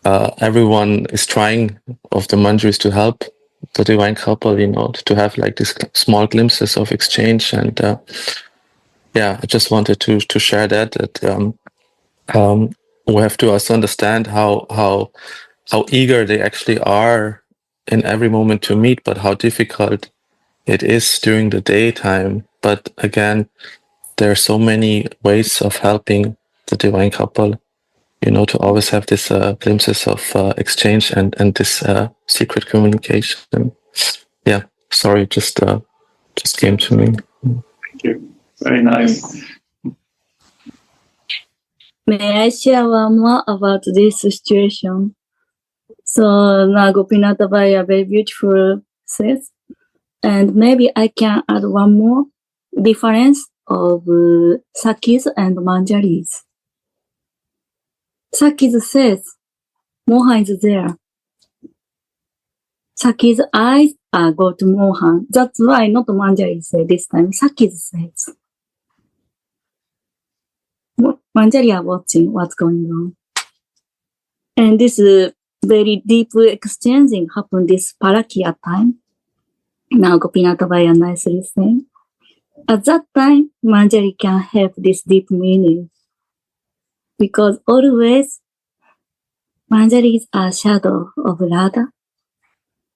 everyone is trying of the Manjaris to help the divine couple, to have these small glimpses of exchange. And I just wanted to share that we have to also understand how eager they actually are in every moment to meet, but how difficult it is during the daytime. But again, there are so many ways of helping the divine couple, to always have this glimpses of exchange and this secret communication. Yeah, sorry, just came to me. Thank you. Very nice. May I share one more about this situation? So now Gopinath Bhai very beautiful says, and maybe I can add one more difference of Sakis and Manjaris. Sakis says, Mohan is there. Sakis' eyes go to Mohan. That's why not Manjari said this time. Sakis says. Manjari are watching what's going on. And this very deep exchanging happened this Parakya time. Now Gopinath Bhai nicely saying. At that time, Manjari can have this deep meaning. Because always Manjari is a shadow of Radha.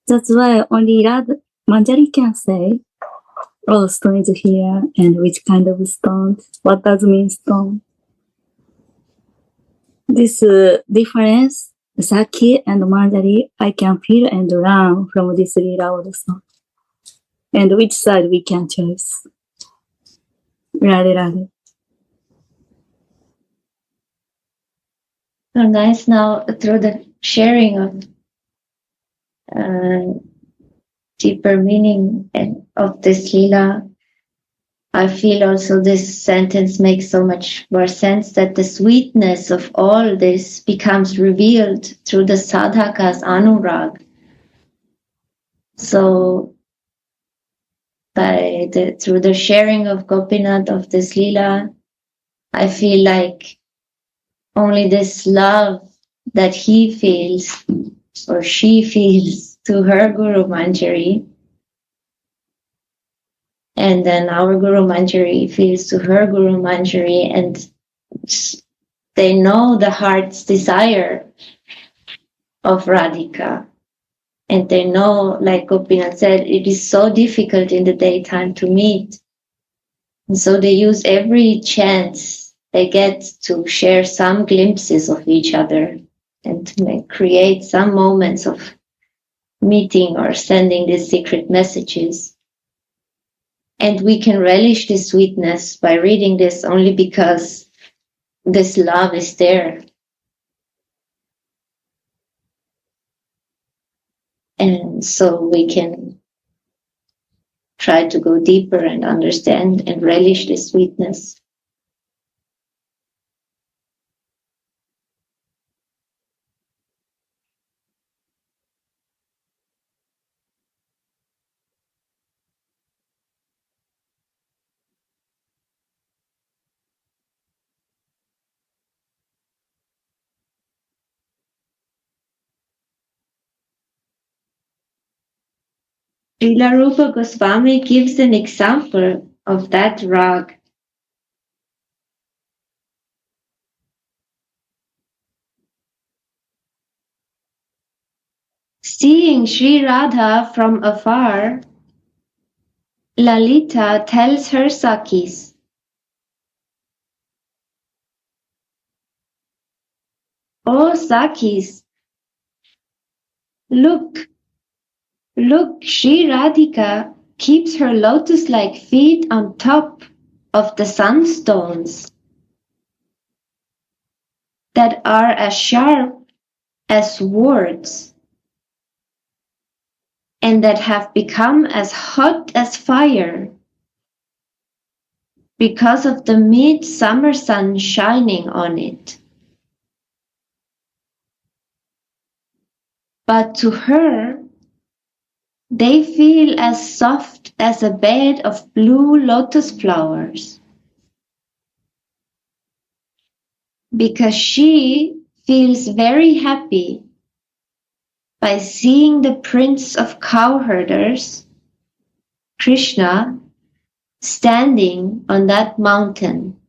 That's why only Radha, Manjari can say, oh, stone is here, and which kind of stone? What does mean stone? This difference, Saki and Manjari, I can feel and learn from this Leela also. And which side we can choose. Radhe Radhe. So nice. Now, through the sharing of deeper meaning of this Leela, I feel also this sentence makes so much more sense, that the sweetness of all this becomes revealed through the sadhaka's anurag. So, through the sharing of Gopinath of this Leela, I feel like only this love that he feels or she feels to her Guru Manjari, and then our Guru Manjari feels to her Guru Manjari, and they know the heart's desire of Radhika. And they know, like Gopinath said, it is so difficult in the daytime to meet. And so they use every chance they get to share some glimpses of each other and to create some moments of meeting or sending these secret messages. And we can relish this sweetness by reading this only because this love is there. And so we can try to go deeper and understand and relish this sweetness. Srila Rupa Goswami gives an example of that rag. Seeing Sri Radha from afar, Lalita tells her Sakis, "Oh Sakis, look, Sri Radhika keeps her lotus-like feet on top of the sunstones that are as sharp as swords and that have become as hot as fire because of the midsummer sun shining on it. But to her, they feel as soft as a bed of blue lotus flowers, because she feels very happy by seeing the prince of cowherders, Krishna, standing on that mountain.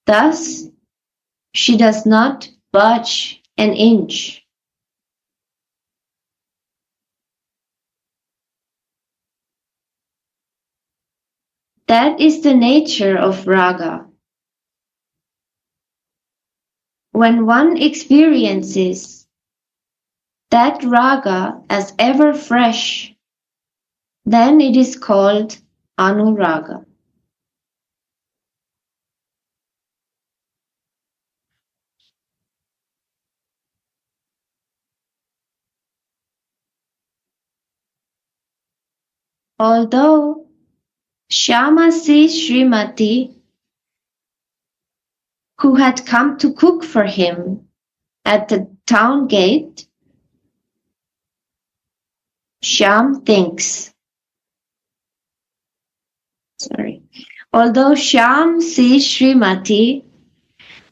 Thus, she does not budge an inch. That is the nature of raga. When one experiences that raga as ever fresh, then it is called anuraga. Although Shyama sees Srimati, who had come to cook for him at the town gate, Although Shyam sees Srimati,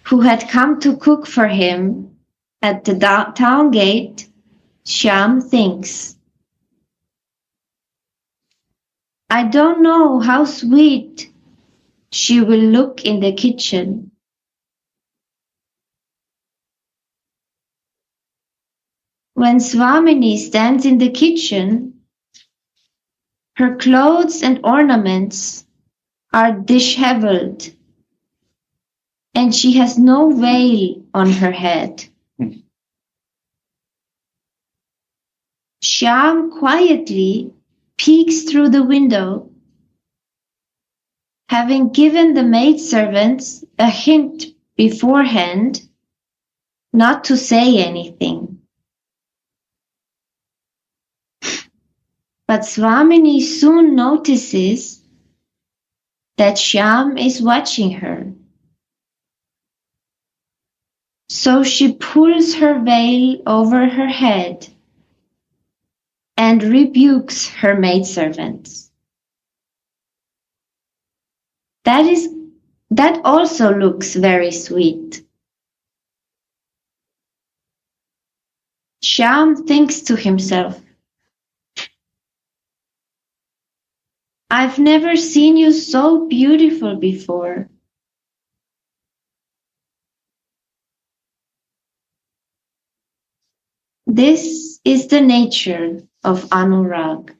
who had come to cook for him at the town gate, Shyam thinks, "I don't know how sweet she will look in the kitchen." When Swamini stands in the kitchen, her clothes and ornaments are disheveled, and she has no veil on her head. Shyam quietly peeks through the window, having given the maidservants a hint beforehand not to say anything. But Swamini soon notices that Shyam is watching her. So she pulls her veil over her head and rebukes her maidservants. That also looks very sweet. Shyam thinks to himself, "I've never seen you so beautiful before." This is the nature of Anurag.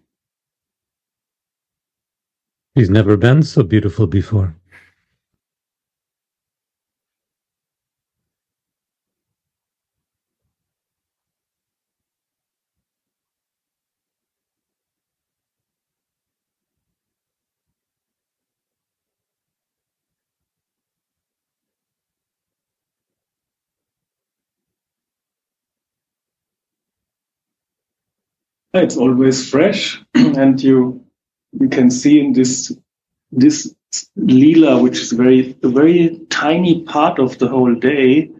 He's never been so beautiful before. It's always fresh, and you can see in this lila, which is a very tiny part of the whole day,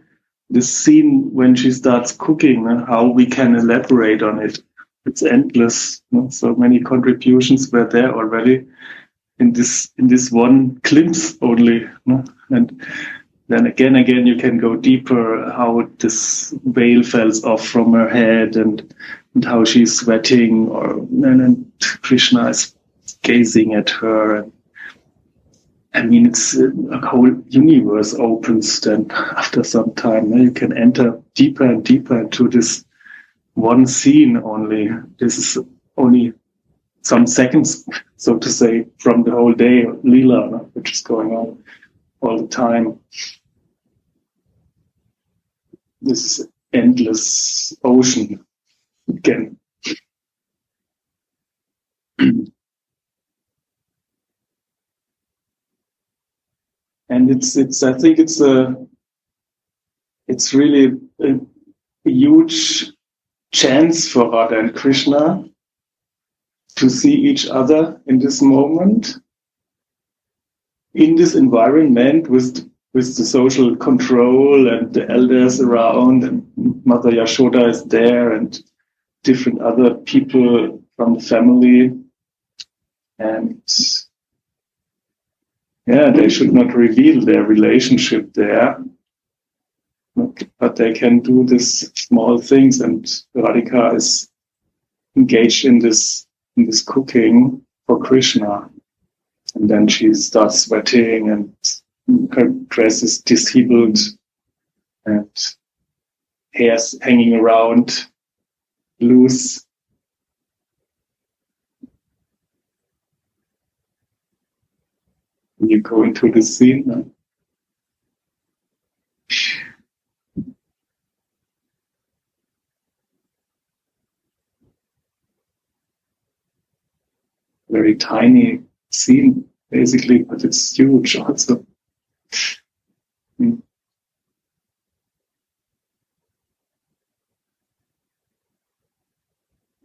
this scene when she starts cooking, how we can elaborate on it. It's endless. So many contributions were there already in this one glimpse only. And then again, you can go deeper, how this veil falls off from her head and how she's sweating, and Krishna is gazing at her. I mean, it's a whole universe opens then after some time. You can enter deeper and deeper into this one scene only. This is only some seconds, so to say, from the whole day of Lila, which is going on all the time. This endless ocean again. And I think it's really a huge chance for Radha and Krishna to see each other in this moment, in this environment with the social control and the elders around, and Mother Yashoda is there, and different other people from the family. And they should not reveal their relationship there, but they can do these small things. And Radhika is engaged in this cooking for Krishna, and then she starts sweating, and her dress is disheveled, and hair's hanging around loose. You go into the scene. Very tiny scene, basically, but it's huge also.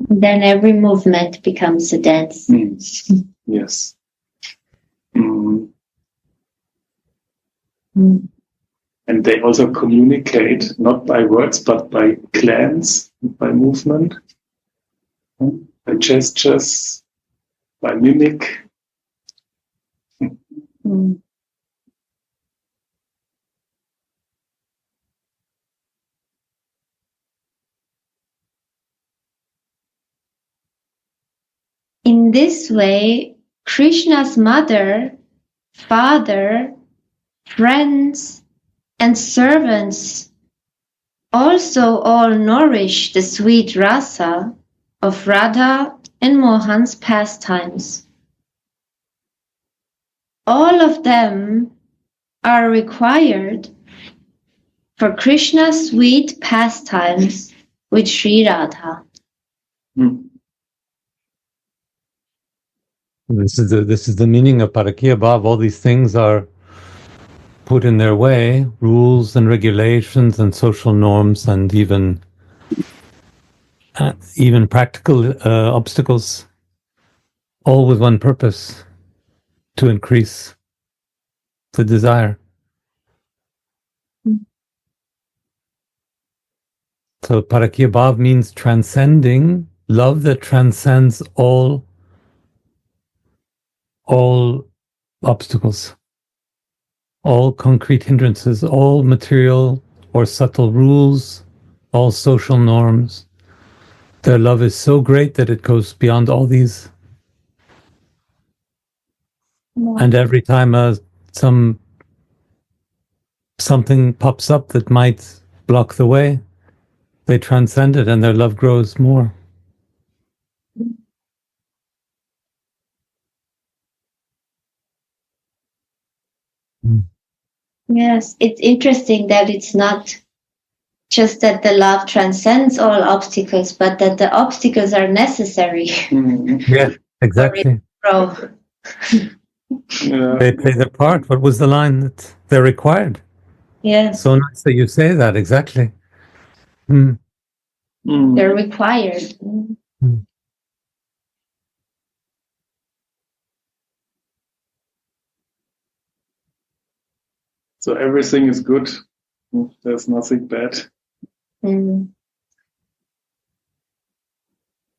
Then every movement becomes a dance. Yes. And they also communicate, not by words, but by glance, by movement, by gestures, by mimic. In this way, Krishna's mother, father, friends, and servants also all nourish the sweet rasa of Radha and Mohan's pastimes. All of them are required for Krishna's sweet pastimes with Sri Radha. This is the meaning of Parakiya Bhav. All these things are put in their way, rules and regulations and social norms, and even practical obstacles, all with one purpose: to increase the desire. So Parakiya Bhav means transcending, love that transcends all obstacles, all concrete hindrances, all material or subtle rules, all social norms. Their love is so great that it goes beyond all these. And every time something pops up that might block the way, they transcend it and their love grows more. Yes, it's interesting that it's not just that the love transcends all obstacles, but that the obstacles are necessary Yeah, exactly. for it to grow. They play their part. What was the line that they're required? Yes, So nice that you say that, exactly. they're required. So everything is good. There's nothing bad.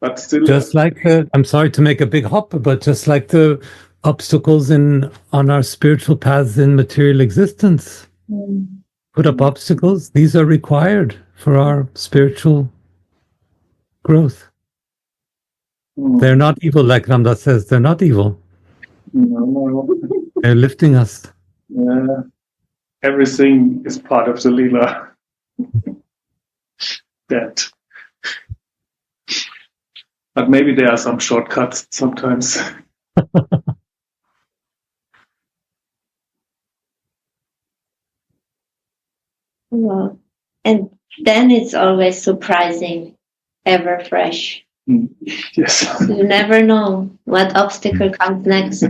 But still, Just like I'm sorry to make a big hop, but just like the obstacles on our spiritual paths in material existence, put up obstacles. These are required for our spiritual growth. They're not evil, like Ramdas says. They're not evil. no. They're lifting us. Yeah. Everything is part of the Leela. That. But maybe there are some shortcuts sometimes. Well, and then it's always surprising, ever fresh. Yes. You never know what obstacle comes next.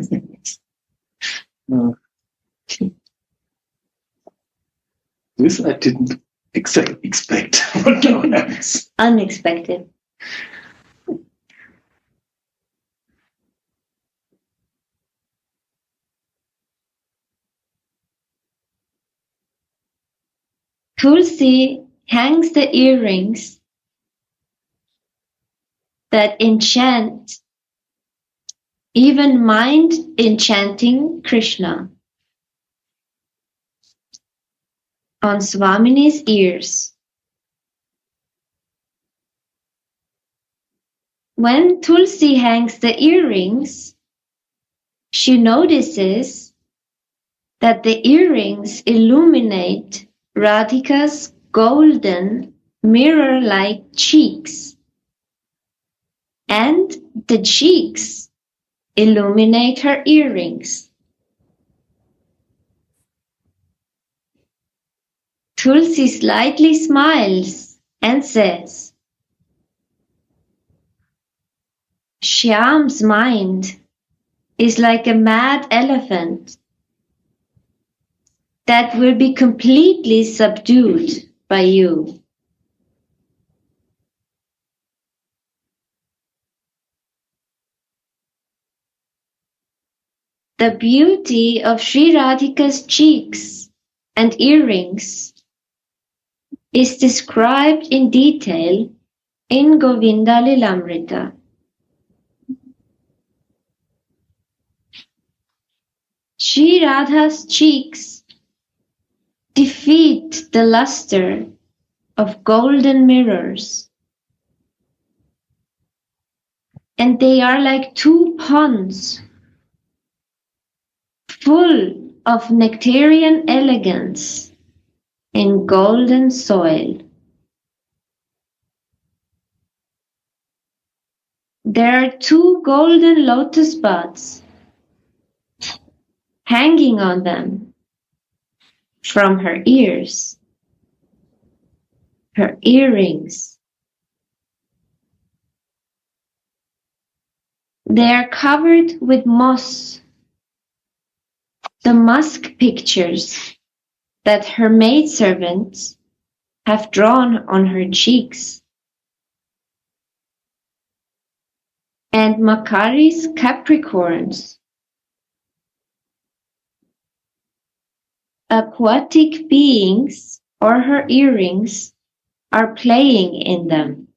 This I didn't exactly expect. What now happens? Unexpected. Tulsi hangs the earrings that enchant, even mind enchanting Krishna, on Swamini's ears. When Tulsi hangs the earrings, she notices that the earrings illuminate Radhika's golden mirror-like cheeks, and the cheeks illuminate her earrings. Tulsi slightly smiles and says, Shyam's mind is like a mad elephant that will be completely subdued by you. The beauty of Sri Radhika's cheeks and earrings is described in detail in Govinda Lilamrita. Sri Radha's cheeks defeat the luster of golden mirrors, and they are like two ponds full of nectarian elegance in golden soil. There are two golden lotus buds hanging on them from her ears, her earrings. They are covered with moss, the musk pictures that her maidservants have drawn on her cheeks. And Makari's Capricorns, aquatic beings, or her earrings, are playing in them.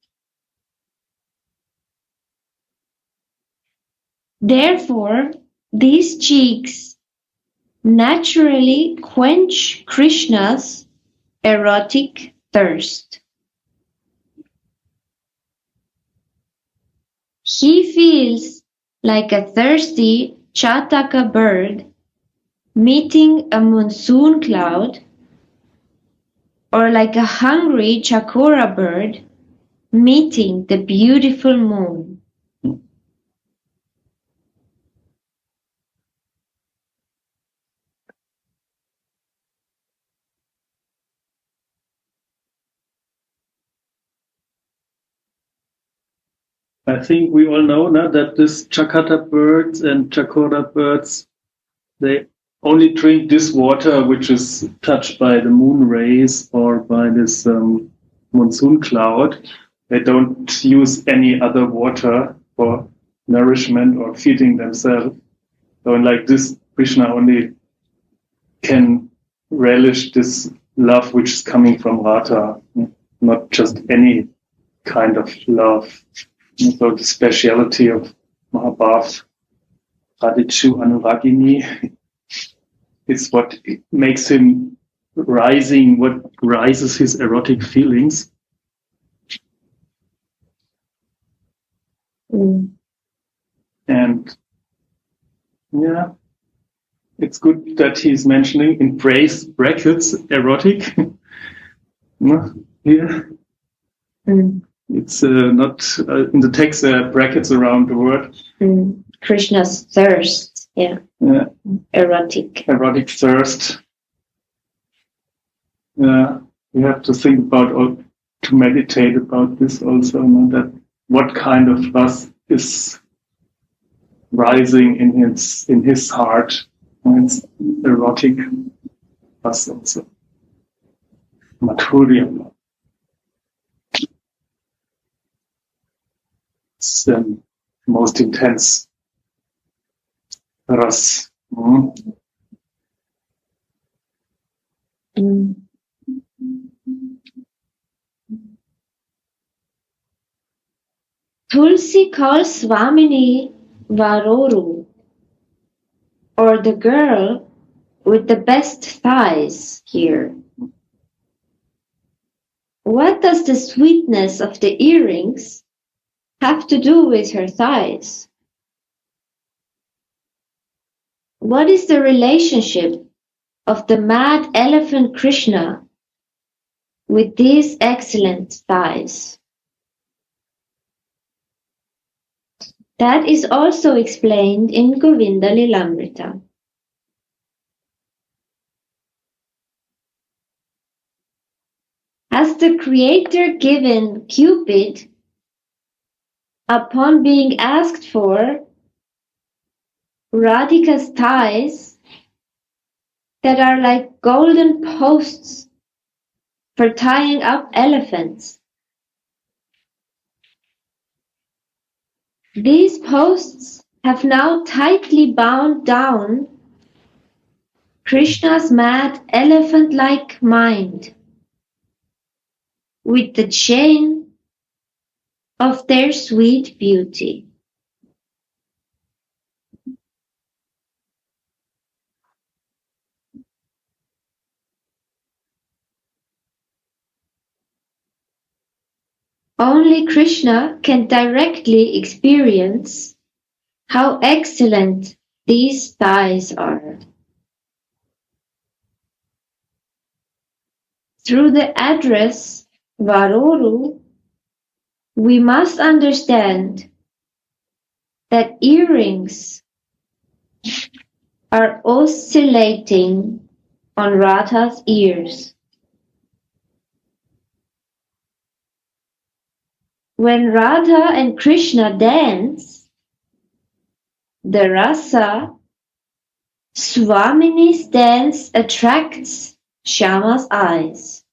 Therefore, these cheeks naturally quench Krishna's erotic thirst. He feels like a thirsty Chataka bird meeting a monsoon cloud or like a hungry chakora bird meeting the beautiful moon. I think we all know now that this chakata birds and chakora birds, they only drink this water which is touched by the moon rays or by this monsoon cloud. They don't use any other water for nourishment or feeding themselves. So like this, Krishna only can relish this love which is coming from Radha, not just any kind of love. So the speciality of Mahabharata, Radhichu Anuragini, is what makes him rising, what rises his erotic feelings. And yeah, it's good that he's mentioning in brackets erotic. Yeah. It's not in the text brackets around the word. Krishna's thirst, yeah. Erotic thirst. Yeah, we have to think about to meditate about this also. That what kind of lust is rising in his heart. It's erotic lust also. Madhurya. It's the most intense ras. Tulsi calls Swamini Varoru, or the girl with the best thighs here. What does the sweetness of the earrings have to do with her thighs? What is the relationship of the mad elephant Krishna with these excellent thighs? That is also explained in Govinda Lilamrita. Has the Creator given Cupid, upon being asked for, Radhika's thighs that are like golden posts for tying up elephants? These posts have now tightly bound down Krishna's mad elephant-like mind with the chain of their sweet beauty. Only Krishna can directly experience how excellent these thighs are. Through the address Varoru, we must understand that earrings are oscillating on Radha's ears. When Radha and Krishna dance, the rasa Swamini's dance attracts Shyama's eyes.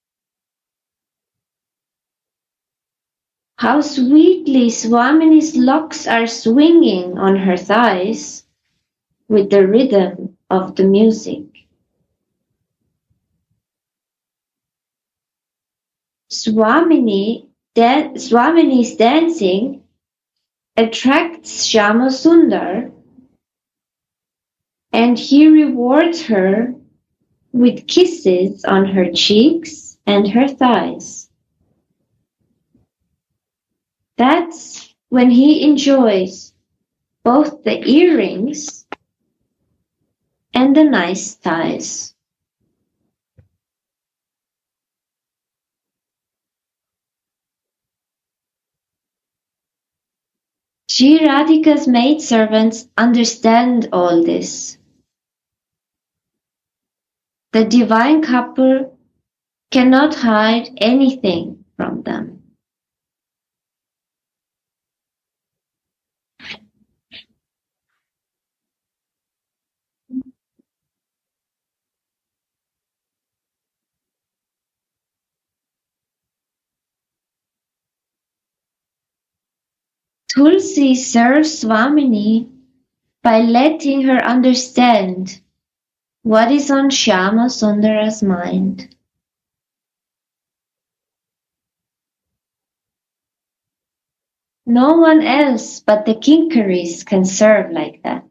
How sweetly Swamini's locks are swinging on her thighs with the rhythm of the music. Swamini's dancing attracts Shyama Sundar, and he rewards her with kisses on her cheeks and her thighs. That's when he enjoys both the earrings and the nice thighs. Sri Radhika's maidservants understand all this. The divine couple cannot hide anything from them. Tulsi serves Swamini by letting her understand what is on Shyama Sundara's mind. No one else but the Kinkaris can serve like that.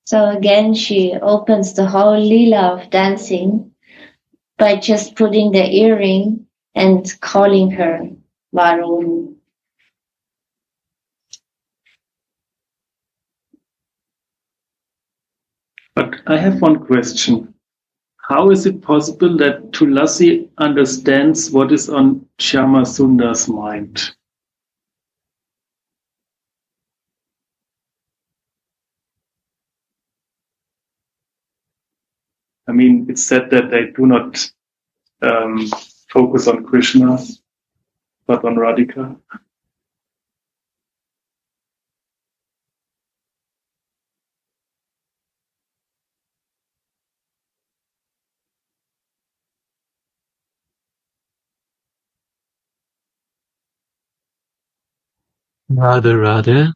So again, she opens the whole Leela of dancing by just putting the earring and calling her Varun. But I have one question. How is it possible that Tulasi understands what is on Shyama Sundar's mind? I mean, it's said that they do not focus on Krishna, but on Radhika. Radha.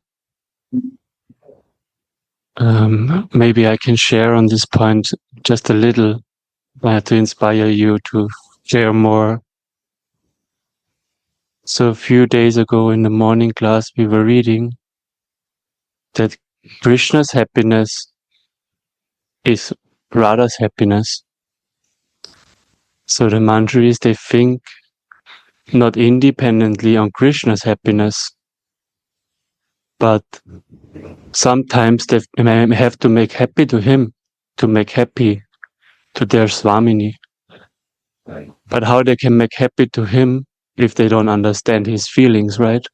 Maybe I can share on this point just a little to inspire you to share more. So a few days ago in the morning class, we were reading that Krishna's happiness is Radha's happiness. So the Manjaris, they think not independently on Krishna's happiness, but sometimes they have to make happy to him, to make happy to their Swamini. But how they can make happy to him if they don't understand his feelings, right?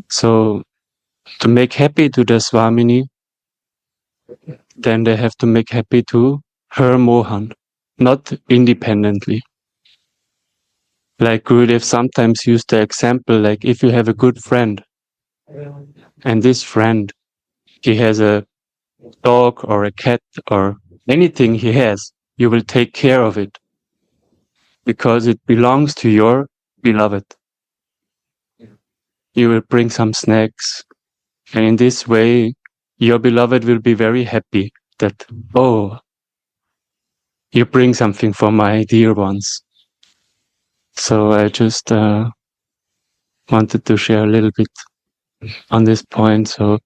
So to make happy to their Swamini, then they have to make happy to her Mohan, not independently. Like Gurudev sometimes used the example, like if you have a good friend, and this friend, he has a dog or a cat or anything he has, you will take care of it because it belongs to your beloved. You will bring some snacks, and in this way, your beloved will be very happy that, oh, you bring something for my dear ones. So I just wanted to share a little bit on this point. So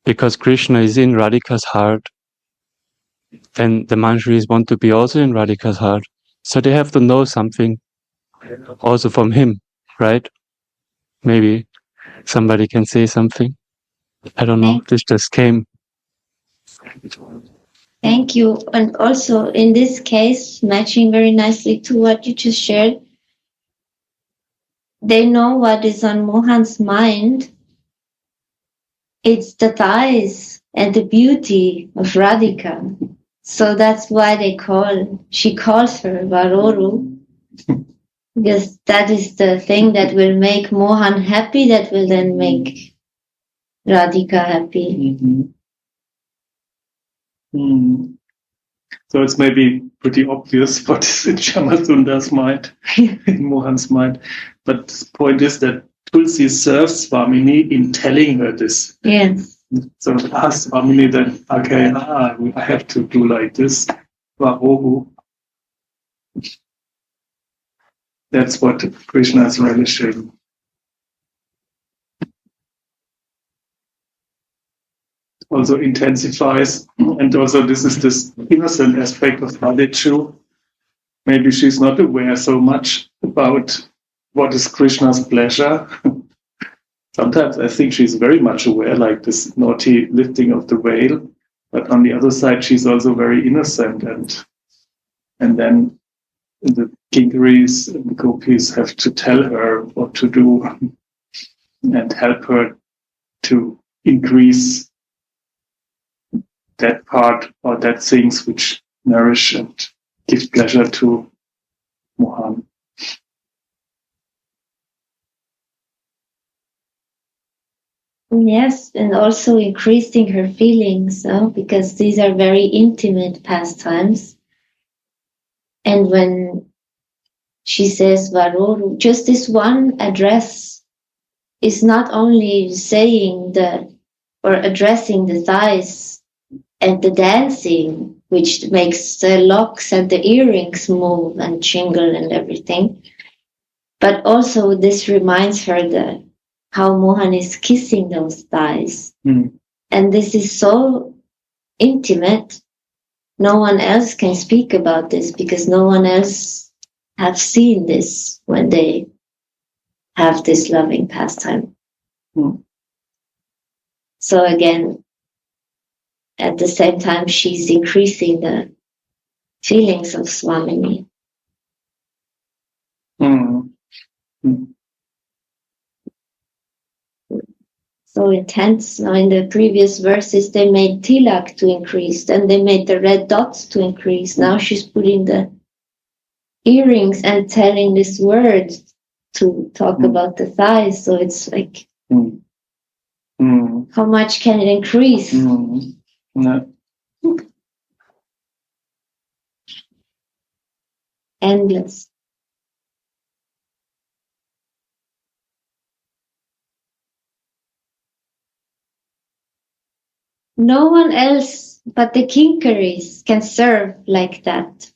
because Krishna is in Radhika's heart, then the Manjaris want to be also in Radhika's heart. So they have to know something also from him, right? Maybe somebody can say something. I don't know. This just came. Thank you. And also in this case, matching very nicely to what you just shared, they know what is on Mohan's mind. It's the thighs and the beauty of Radhika. So that's why she calls her Varoru. Because that is the thing that will make Mohan happy, that will then make Radhika happy. So it's maybe pretty obvious what is in Shamasundar's mind, in Mohan's mind. But the point is that Tulsi serves Swamini in telling her this. Yes. So ask Swamini then, okay, I have to do like this. Varohu. That's what Krishna is relishing. Also intensifies, and also this is this innocent aspect of Radhichu. Maybe she's not aware so much about what is Krishna's pleasure. Sometimes I think she's very much aware, like this naughty lifting of the veil, But on the other side, she's also very innocent, and then the kinkaris and the gopis have to tell her what to do and help her to increase that part or that things which nourish and give pleasure to Mohan. Yes, and also increasing her feelings, because these are very intimate pastimes. And when she says Varoro, just this one address is not only saying or addressing the thighs and the dancing, which makes the locks and the earrings move and jingle and everything, but also this reminds her how Mohan is kissing those thighs. Mm. And this is so intimate. No one else can speak about this because no one else have seen this when they have this loving pastime. Mm. So again, at the same time, she's increasing the feelings of Swamini. Mm. Mm. So intense. Now in the previous verses, they made tilak to increase, then they made the red dots to increase. Now she's putting the earrings and telling this word to talk about the thighs. So it's like, how much can it increase? Yeah. Endless. No one else but the kinkaris can serve like that.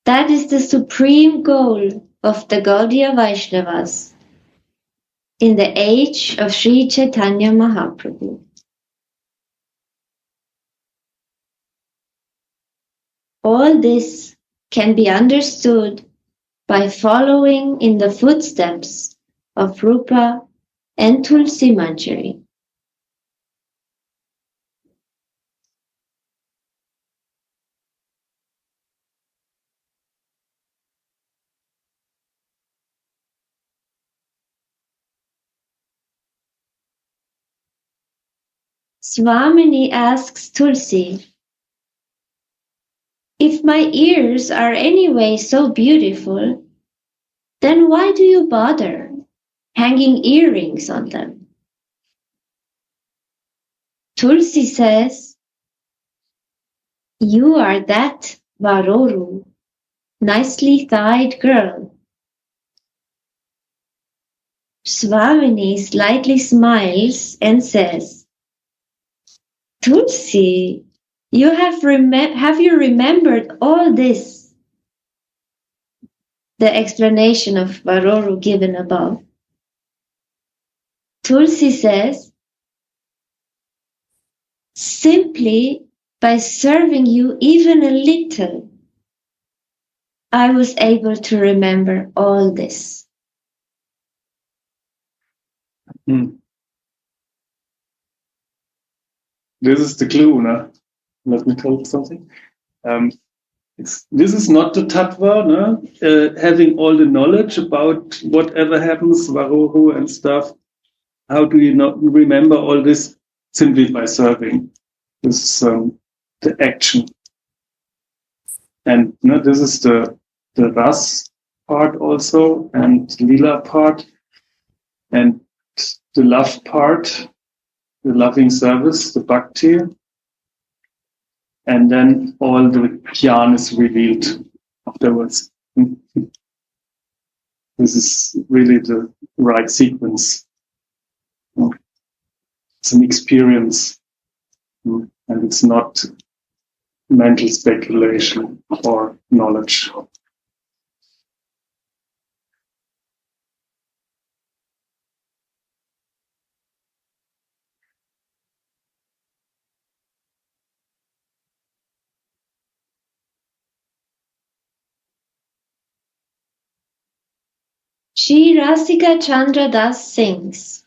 That is the supreme goal of the Gaudiya Vaishnavas in the age of Sri Chaitanya Mahaprabhu. All this can be understood by following in the footsteps of Rupa and Kusumanjali. Swamini asks Tulsi, if my ears are anyway so beautiful, then why do you bother hanging earrings on them? Tulsi says, you are that Varoru, nicely thighed girl. Swamini slightly smiles and says, Tulsi, have you remembered all this? The explanation of Varoru given above. Tulsi says, simply by serving you even a little, I was able to remember all this. Mm. This is the clue, no? Let me tell you something. This is not the tattva, no? Having all the knowledge about whatever happens, Varohu and stuff. How do you not remember all this? Simply by serving. This is the action. And this is the ras part also, and lila part, and the love part, the loving service, the bhakti, and then all the jnana is revealed afterwards. This is really the right sequence. It's an experience, and it's not mental speculation or knowledge. Shri Rasika Chandra Das sings,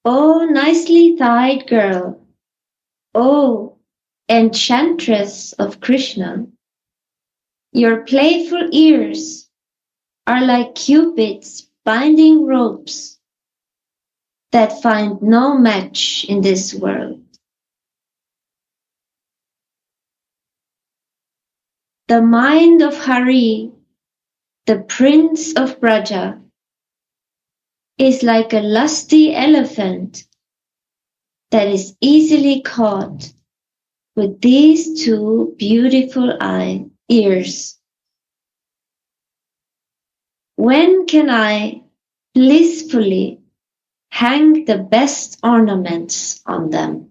Oh, nicely thighed girl. Oh, enchantress of Krishna. Your playful ears are like Cupid's binding ropes that find no match in this world. The mind of Hari, the prince of Braja, is like a lusty elephant that is easily caught with these two beautiful ears. When can I blissfully hang the best ornaments on them?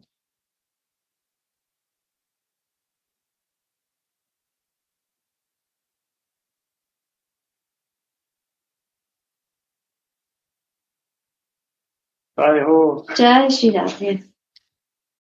I hope. Jai Shri Radhe.